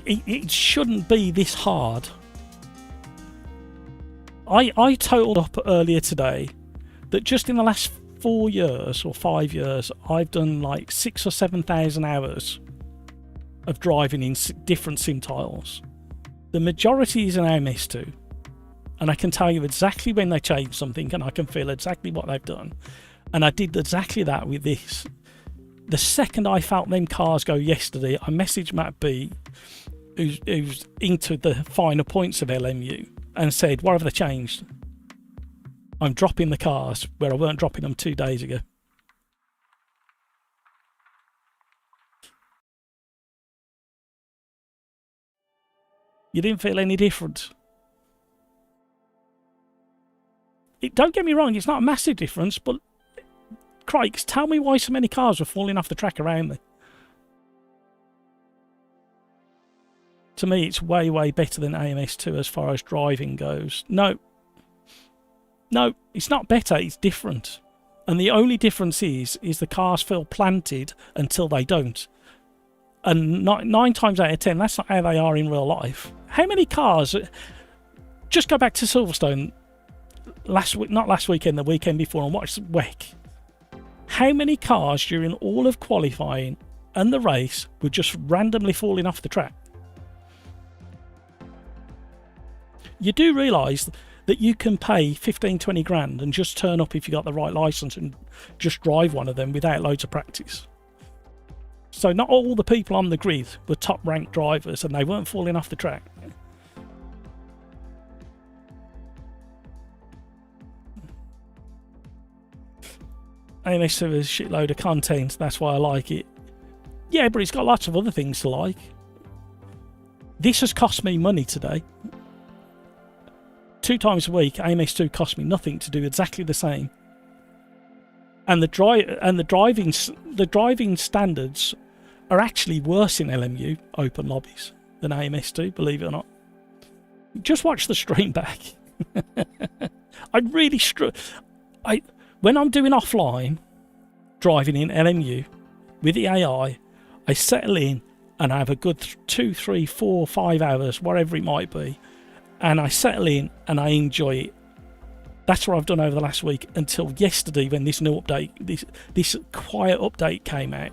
It shouldn't be this hard. I totaled up earlier today that just in the last 4 years or 5 years, I've done like 6,000 or 7,000 hours of driving in different sim tiles. The majority is an AMS2, and I can tell you exactly when they changed something, and I can feel exactly what they've done. And I did exactly that with this. The second I felt them cars go yesterday, I messaged Matt B, who's into the finer points of LMU, and said, what have they changed? I'm dropping the cars where I weren't dropping them 2 days ago. You didn't feel any different. Don't get me wrong, it's not a massive difference, but crikes, tell me why so many cars were falling off the track around me. To me, it's way, way better than AMS2 as far as driving goes. No, it's not better, it's different. And the only difference is the cars feel planted until they don't. And 9 times out of 10, that's not how they are in real life. How many cars... Just go back to Silverstone not last weekend, the weekend before, and watch WEC. How many cars during all of qualifying and the race were just randomly falling off the track? You do realise that you can pay 15, 20 grand and just turn up if you got the right licence and just drive one of them without loads of practice. So not all the people on the grid were top ranked drivers and they weren't falling off the track. AMS2 is a shitload of content, that's why I like it. Yeah, but it's got lots of other things to like. This has cost me money today. 2 times a week, AMS2 cost me nothing to do exactly the same. And the driving standards are actually worse in LMU open lobbies than AMS2, believe it or not. Just watch the stream back. I really when I'm doing offline driving in LMU with the AI, I settle in and I have a good 2, 3, 4, 5 hours, whatever it might be, and I settle in and I enjoy it. That's what I've done over the last week until yesterday when this new update, this quiet update came out.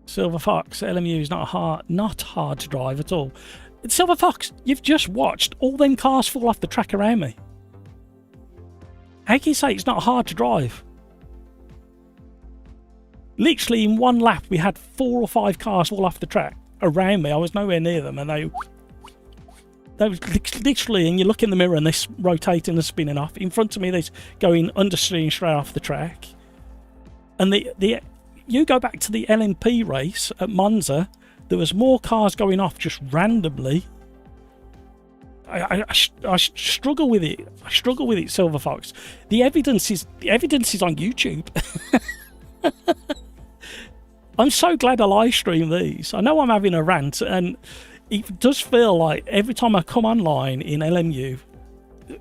Silver Fox, LMU is not hard to drive at all. Silver Fox, you've just watched all them cars fall off the track around me. How can you say it's not hard to drive? Literally in one lap we had 4 or 5 cars fall off the track around me. I was nowhere near them and they was literally, and you look in the mirror and they're rotating and spinning off. In front of me they're going understeering straight off the track. And you go back to the LMP race at Monza, there was more cars going off just randomly. I struggle with it. I struggle with it, Silver Fox. The evidence is on YouTube. I'm so glad I live stream these. I know I'm having a rant, and it does feel like every time I come online in LMU,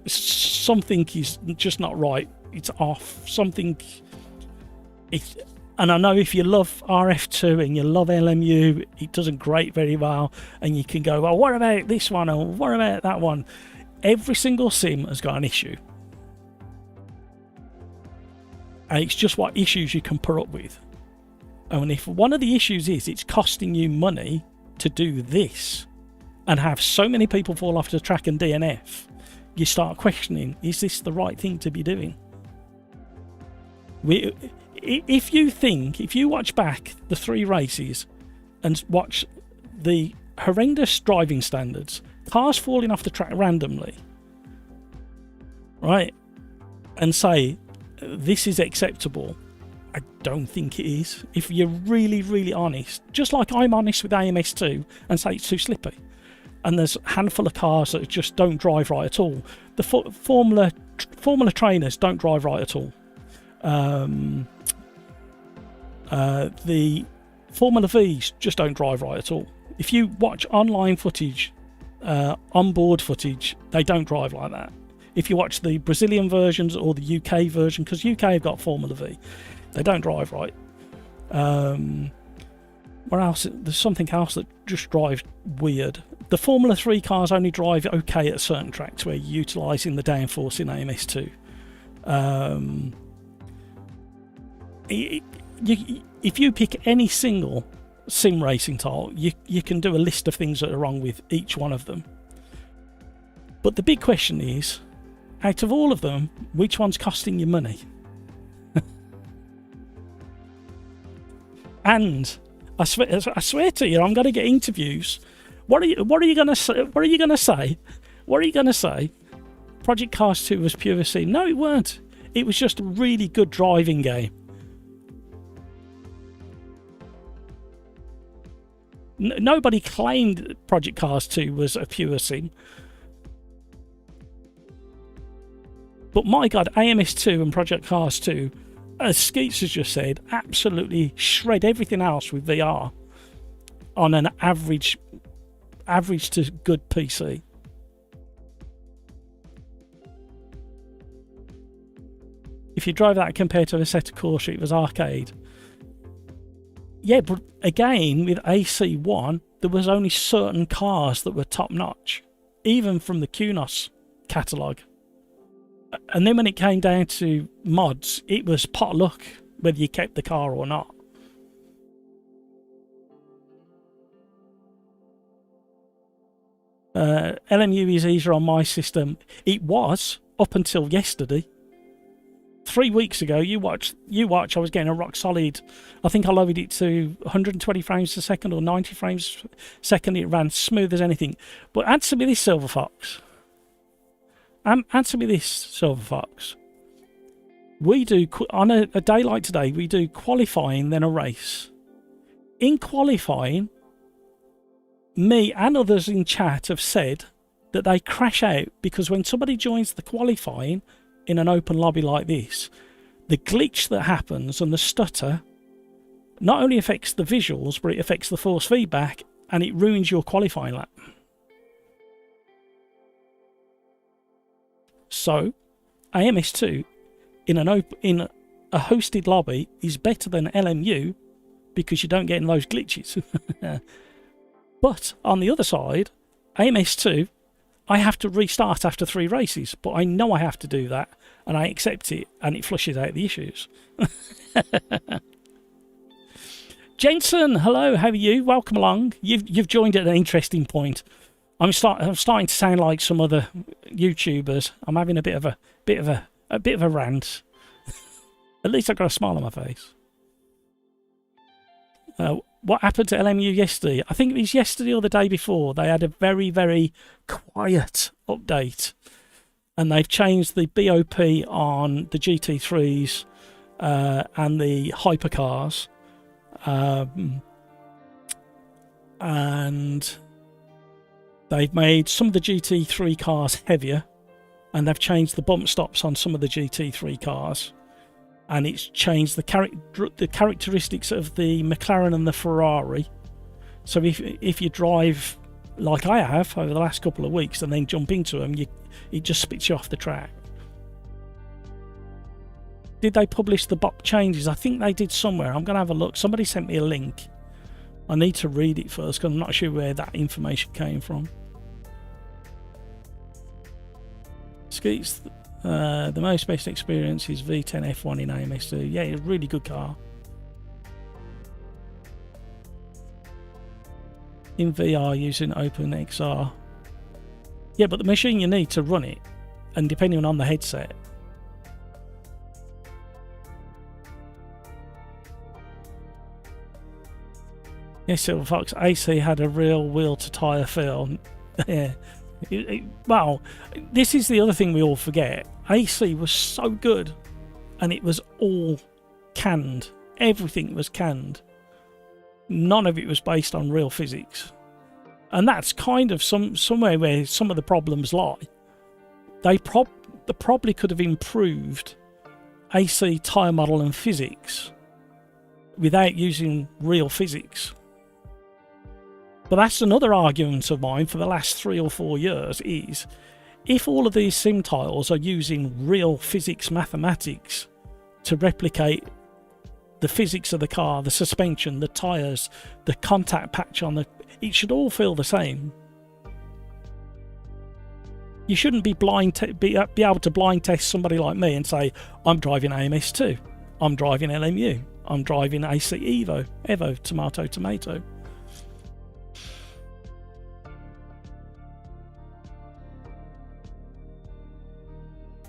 something is just not right. It's off. And I know if you love RF2 and you love LMU, it doesn't grate very well, and you can go, well, what about this one, or what about that one? Every single sim has got an issue. And it's just what issues you can put up with. And if one of the issues is it's costing you money to do this and have so many people fall off the track and DNF, you start questioning, is this the right thing to be doing? If you watch back the 3 races and watch the horrendous driving standards, cars falling off the track randomly, right, and say this is acceptable, I don't think it is. If you're really, really honest, just like I'm honest with AMS2 and say it's too slippy, and there's a handful of cars that just don't drive right at all. The Formula trainers don't drive right at all. The Formula Vs just don't drive right at all. If you watch online footage, onboard footage, they don't drive like that. If you watch the Brazilian versions or the UK version, because UK have got Formula V, they don't drive right. Where else? There's something else that just drives weird. The Formula 3 cars only drive okay at certain tracks where you're utilising the downforce in AMS2. If you pick any single sim racing title, you can do a list of things that are wrong with each one of them. But the big question is, out of all of them, which one's costing you money? And I swear to you, I'm going to get interviews. What are you going to say? What are you going to say? What are you going to say? Project Cars 2 was pure sim. No, it weren't. It was just a really good driving game. Nobody claimed Project Cars 2 was a pure sim. But my God, AMS2 and Project Cars 2 as Skeets has just said, absolutely shred everything else with VR on an average to good PC. If you drive that compared to a set of Core Street was arcade, yeah, but again with AC1 there was only certain cars that were top notch, even from the Kunos catalogue. And then when it came down to mods, it was pot luck whether you kept the car or not. LMU is easier on my system. It was up until yesterday. 3 weeks ago, you watch, I was getting a rock solid. I think I loaded it to 120 frames a second or 90 frames a second. It ran smooth as anything. But answer me this, Silver Fox. Answer me this, Silver Fox. We do, on a day like today, we do qualifying, then a race. In qualifying, me and others in chat have said that they crash out because when somebody joins the qualifying in an open lobby like this, the glitch that happens and the stutter not only affects the visuals, but it affects the force feedback and it ruins your qualifying lap. So, AMS2 in a hosted lobby is better than LMU because you don't get in those glitches. But on the other side, AMS2, I have to restart after 3 races, but I know I have to do that, and I accept it, and it flushes out the issues. Jensen, hello, how are you? Welcome along. You've joined at an interesting point. I'm starting to sound like some other YouTubers. I'm having a bit of a rant. At least I've got a smile on my face. What happened to LMU yesterday? I think it was yesterday or the day before. They had a very, very quiet update. And they've changed the BOP on the GT3s and the hypercars. And they've made some of the GT3 cars heavier. And they've changed the bump stops on some of the GT3 cars. And it's changed the characteristics of the McLaren and the Ferrari. So if you drive like I have over the last couple of weeks and then jump into them, it just spits you off the track. Did they publish the BOP changes? I think they did somewhere. I'm going to have a look. Somebody sent me a link. I need to read it first because I'm not sure where that information came from. Skeets. The most best experience is V10 F1 in AMS2. Yeah, it's a really good car. In VR using OpenXR. Yeah, but the machine you need to run it, and depending on the headset. Yes, Silver Fox, AC had a real wheel to tyre feel. Yeah. Well, this is the other thing we all forget. AC was so good, and it was all canned. Everything was canned. None of it was based on real physics, and that's kind of somewhere where some of the problems lie. They probably could have improved AC tyre model and physics without using real physics. But that's another argument of mine for the last 3 or 4 years is, if all of these sim tiles are using real physics mathematics to replicate the physics of the car, the suspension, the tyres, the contact patch on it should all feel the same. You shouldn't be be able to blind test somebody like me and say, I'm driving AMS2, I'm driving LMU, I'm driving AC Evo, tomato.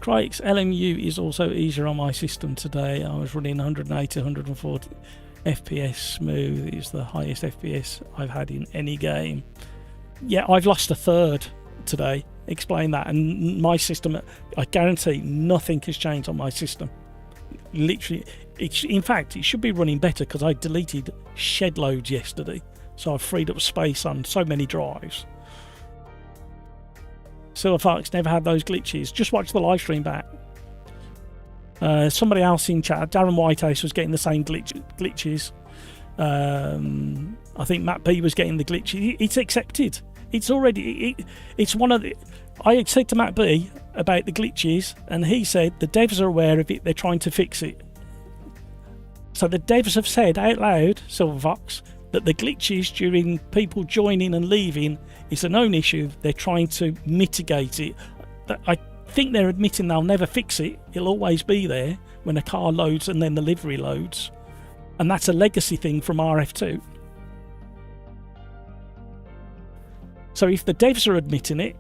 Crikes, LMU is also easier on my system today. I was running 180, 140 FPS smooth. It's the highest FPS I've had in any game. Yeah, I've lost a third today. Explain that. And my system, I guarantee nothing has changed on my system. Literally, in fact, it should be running better because I deleted shed loads yesterday. So I've freed up space on so many drives. Silver Fox never had those glitches. Just watch the live stream back. Somebody else in chat, Darren Whitehouse, was getting the same glitches. I think Matt B was getting the glitches. It's accepted. It's already. It's one of the. I said to Matt B about the glitches, and he said the devs are aware of it. They're trying to fix it. So the devs have said out loud, Silverfox, that the glitches during people joining and leaving is a known issue. They're trying to mitigate it. I think they're admitting they'll never fix it. It'll always be there when a car loads and then the livery loads. And that's a legacy thing from RF2. So if the devs are admitting it,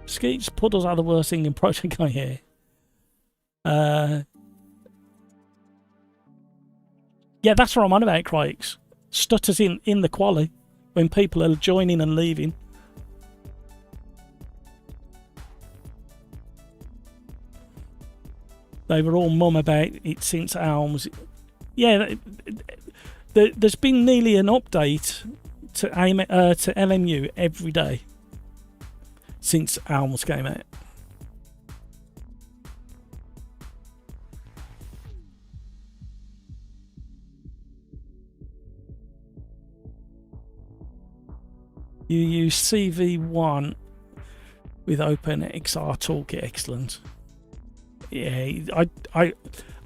Skeets, puddles are the worst thing in Project Guy here. Yeah, that's what I'm on about, Craigs. Stutters in the quali when people are joining and leaving. They were all mum about it since Elms. Yeah, there's been nearly an update to LMU every day since Elms came out. You use CV1 with OpenXR Toolkit. Excellent. Yeah, I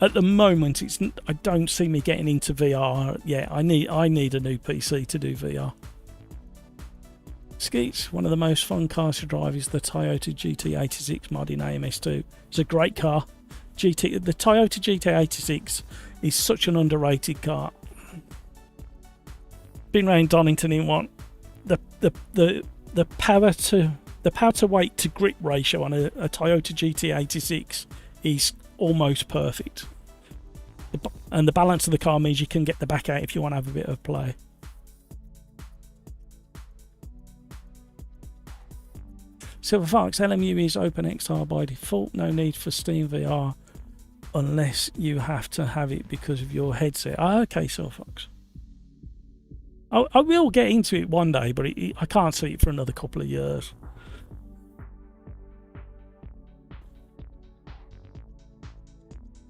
at the moment I don't see me getting into VR. Yeah, I need a new PC to do VR. Skeets, one of the most fun cars to drive is the Toyota GT86 mod in AMS2. It's a great car. The Toyota GT86 is such an underrated car. Been around Donington in one. The power to weight to grip ratio on a Toyota GT86 is almost perfect, and the balance of the car means you can get the back out if you want to have a bit of play. Silver Fox, LMU is OpenXR by default, no need for Steam VR unless you have to have it because of your headset. Okay, Silver Fox. I will get into it one day, but I can't see it for another couple of years.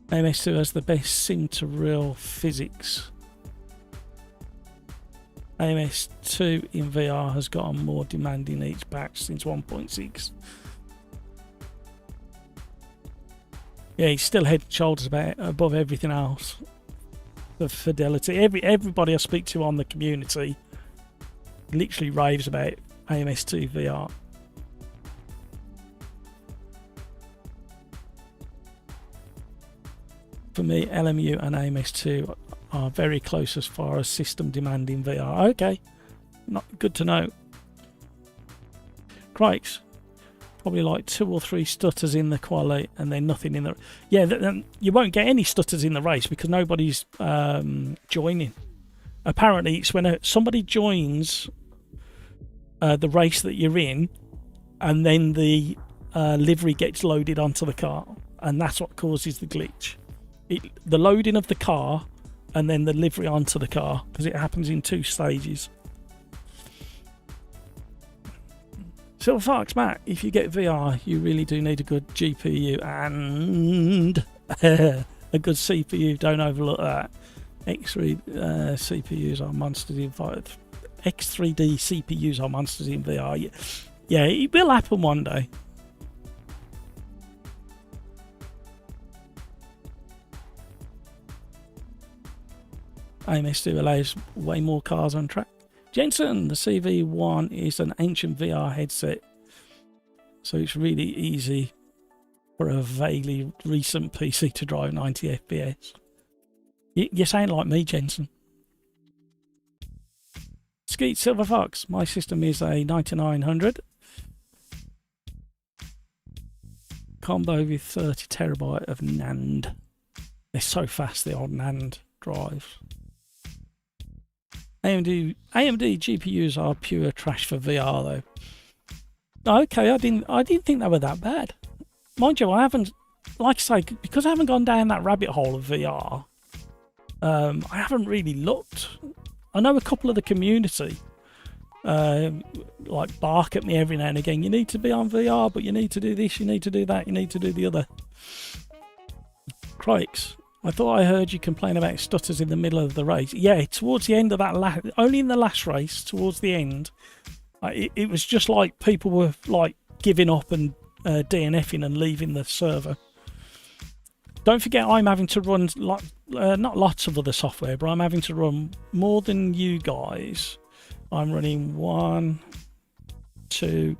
AMS2 has the best sim to real physics. AMS2 in VR has gotten more demanding each batch since 1.6. Yeah, he's still head and shoulders above everything else. The fidelity. Everybody I speak to on the community literally raves about AMS2 VR. For me, LMU and AMS2 are very close as far as system demand in VR. Okay, not good to know. Crikes, probably like 2 or 3 stutters in the quali and then nothing in the... Yeah, you won't get any stutters in the race because nobody's joining. Apparently it's when somebody joins the race that you're in and then the livery gets loaded onto the car, and that's what causes the glitch. The loading of the car and then the livery onto the car, because it happens in 2 stages. Silver Fox, Matt, if you get VR, you really do need a good GPU and a good CPU. Don't overlook that. X3 CPUs are monsters in VR. X3D CPUs are monsters in VR. Yeah, it will happen one day. AMS2 allows way more cars on track. Jensen, the CV1 is an ancient VR headset, so it's really easy for a vaguely recent PC to drive 90 FPS. You sound like me, Jensen. Skeet Silver Fox, my system is a 9900 combo with 30 terabyte of NAND. They're so fast, the old NAND drives. AMD GPUs are pure trash for VR though. Okay, I didn't think they were that bad. Mind you, I haven't, like I say, because I haven't gone down that rabbit hole of VR. I haven't really looked. I know a couple of the community like bark at me every now and again. You need to be on VR, but you need to do this, you need to do that, you need to do the other. Crikes. I thought I heard you complain about stutters in the middle of the race. Yeah, towards the end of that, only in the last race, towards the end, it was just like people were like giving up and DNFing and leaving the server. Don't forget, I'm having to run not lots of other software, but I'm having to run more than you guys. I'm running 1, 2,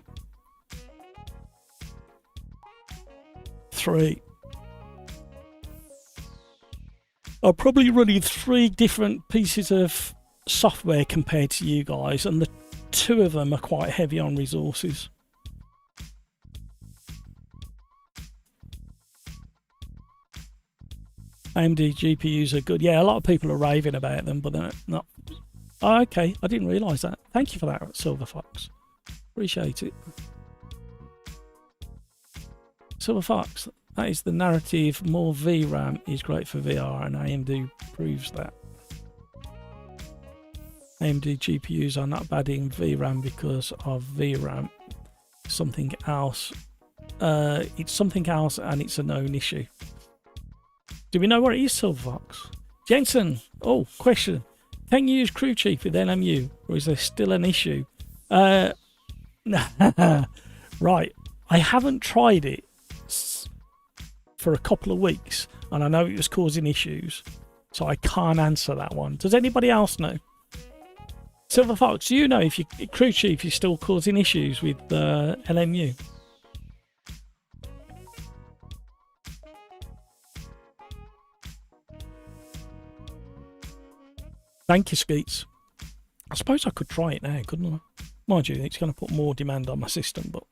3. I'm probably running 3 different pieces of software compared to you guys, and the 2 of them are quite heavy on resources. AMD GPUs are good. Yeah, a lot of people are raving about them, but they're not. Oh, okay, I didn't realise that. Thank you for that, Silver Fox. Appreciate it. Silver Fox, that is the narrative. More VRAM is great for VR, and AMD proves that. AMD GPUs are not bad in VRAM because of VRAM. Something else. It's something else, and it's a known issue. Do we know what it is, Silver Fox? Jensen, oh, question. Can you use crew chief with LMU, or is there still an issue? Right, I haven't tried it for a couple of weeks, and I know it was causing issues, so I can't answer that one. Does anybody else know? Silver Fox, do you know if your crew chief is still causing issues with LMU? Thank you, Skeets. I suppose I could try it now, couldn't I? Mind you, it's going to put more demand on my system, but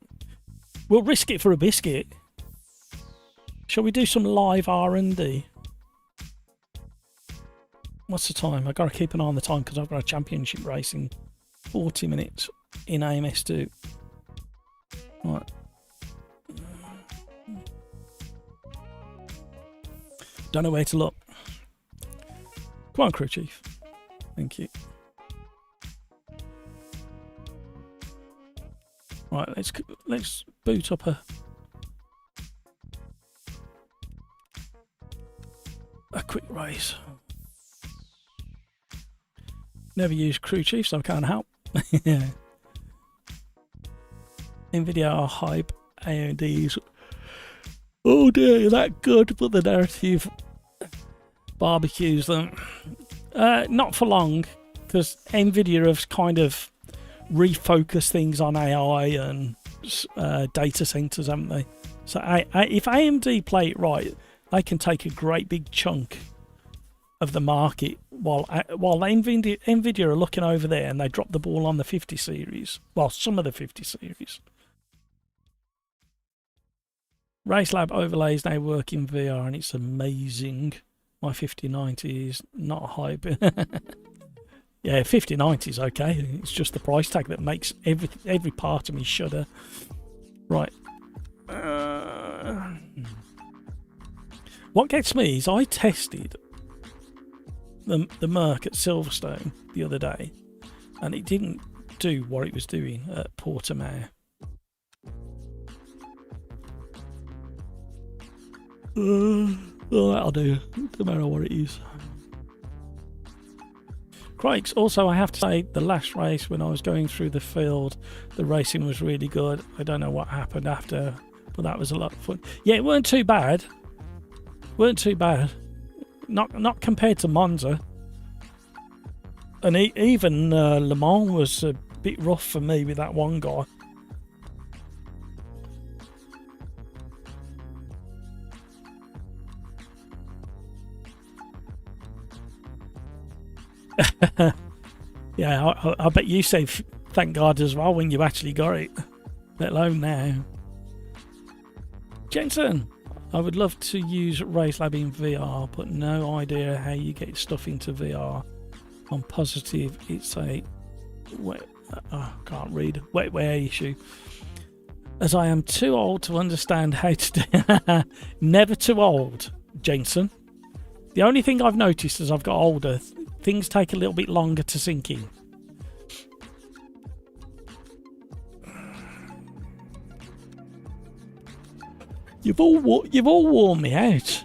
we'll risk it for a biscuit. Shall we do some live R&D? What's the time? I've got to keep an eye on the time because I've got a championship race in 40 minutes in AMS2. Right. Don't know where to look. Come on, crew chief. Thank you. Right, let's boot up a quick race. Never use crew chief, so I can't help. Nvidia are hype. AMD's, oh dear, that good, but the narrative barbecues them. Not for long, because Nvidia have kind of refocused things on AI and data centers, haven't they? So if AMD play it right, they can take a great big chunk of the market, while Nvidia are looking over there and they drop the ball on the 50 series. Well, some of the 50 series. RaceLab overlays now work in VR and it's amazing. My 5090 is not hype. Yeah, 5090 is okay. It's just the price tag that makes every part of me shudder. Right. What gets me is I tested the Merc at Silverstone the other day, and it didn't do what it was doing at Portimao. Well, that'll do, no matter what it is. Crikes, also I have to say, the last race when I was going through the field, the racing was really good. I don't know what happened after, but that was a lot of fun. Yeah, it weren't too bad. Weren't too bad. Not compared to Monza. And even Le Mans was a bit rough for me with that one guy. Yeah, I bet you say thank God as well when you actually got it, let alone now. Jensen, I would love to use RaceLab in VR, but no idea how you get stuff into VR. I'm positive it's a can't read wetware issue, as I am too old to understand how to do. Never too old, Jensen. The only thing I've noticed as I've got older, things take a little bit longer to sink in. You've all worn me out.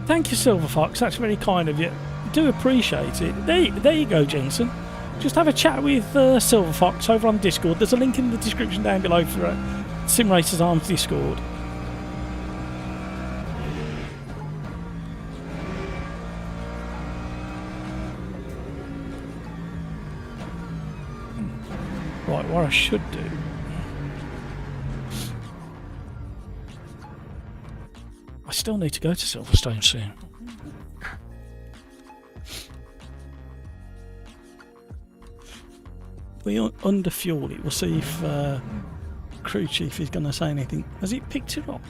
Thank you, Silver Fox. That's very kind of you. Do appreciate it. There you go, Jensen. Just have a chat with Silver Fox over on Discord. There's a link in the description down below for Sim Racers Arms Discord. Right, what I should do. I still need to go to Silverstone soon. We underfuel it. We'll see if crew chief is going to say anything. Has it picked it up?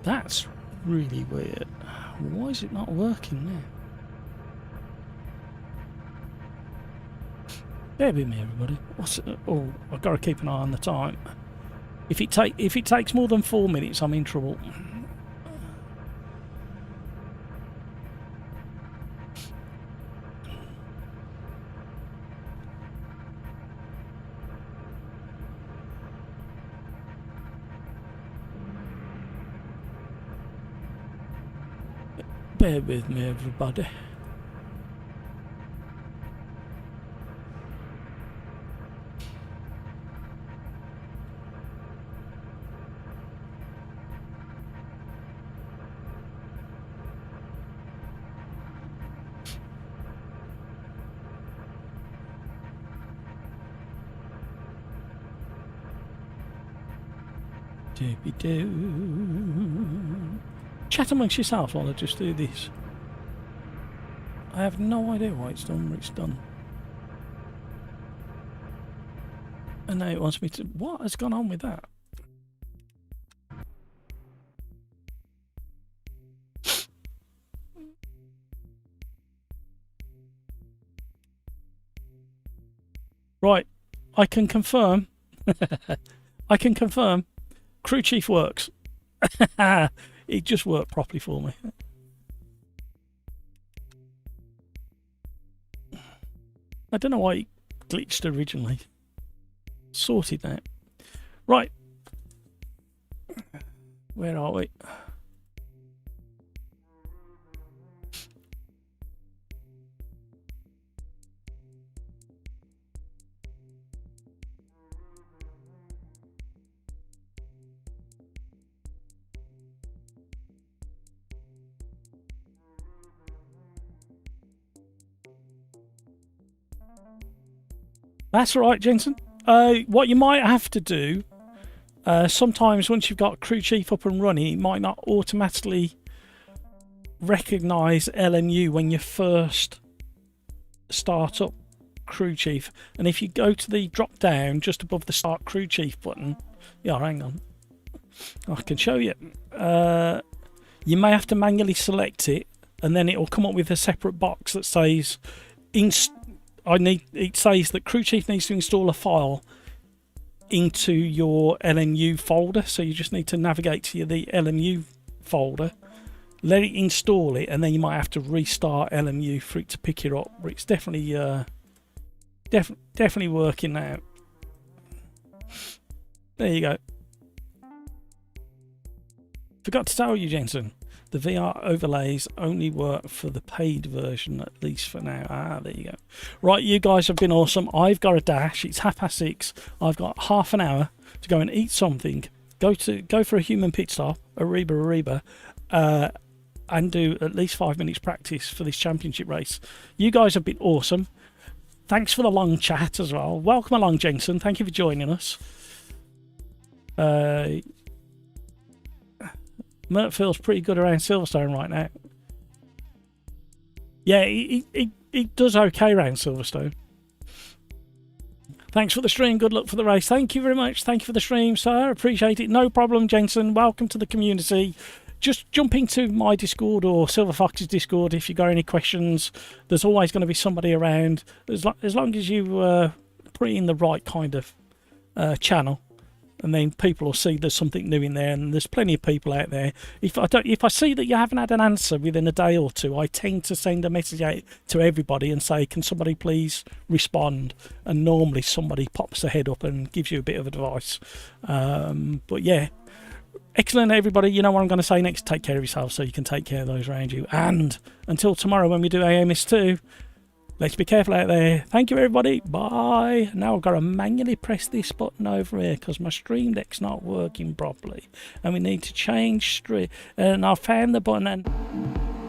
That's really weird. Why is it not working now? Bear with me, everybody. Oh, I've got to keep an eye on the time. If it takes more than 4 minutes, I'm in trouble. Bear with me, everybody. Doobie-doo. Chat amongst yourselves while I just do this. I have no idea why it's done what it's done. And now it wants me to... What has gone on with that? Right, I can confirm. I can confirm. Crew chief works. It just worked properly for me. I don't know why it glitched originally. Sorted that. Right. Where are we? That's right, Jensen. What you might have to do, sometimes once you've got crew chief up and running, it might not automatically recognise LMU when you first start up crew chief. And if you go to the drop down just above the start crew chief button, yeah, hang on, I can show you. You may have to manually select it, and then it will come up with a separate box that says it says that crew chief needs to install a file into your LMU folder, so you just need to navigate to the LMU folder, let it install it, and then you might have to restart LMU for it to pick it up. But it's definitely definitely working now. There you go. Forgot to tell you, Jensen, the VR overlays only work for the paid version, at least for now. Ah, there you go. Right, you guys have been awesome. I've got a dash. It's 6:30. I've got half an hour to go and eat something, go for a human pit stop, Ariba, and do at least 5 minutes practice for this championship race. You guys have been awesome. Thanks for the long chat as well. Welcome along, Jensen. Thank you for joining us. Mert feels pretty good around Silverstone right now. Yeah, he does okay around Silverstone. Thanks for the stream. Good luck for the race. Thank you very much. Thank you for the stream, sir. Appreciate it. No problem, Jensen. Welcome to the community. Just jump into my Discord or Silver Fox's Discord if you got any questions. There's always going to be somebody around. As long as you put it in the right kind of channel, and then people will see there's something new in there, and there's plenty of people out there. If I see that you haven't had an answer within a day or two, I tend to send a message out to everybody and say, can somebody please respond? And normally somebody pops their head up and gives you a bit of advice. But yeah, excellent, everybody. You know what I'm going to say next. Take care of yourself so you can take care of those around you. And until tomorrow when we do AMS2, let's be careful out there. Thank you, everybody. Bye. Now I've got to manually press this button over here because my Stream Deck's not working properly. And we need to change stream. And I found the button and...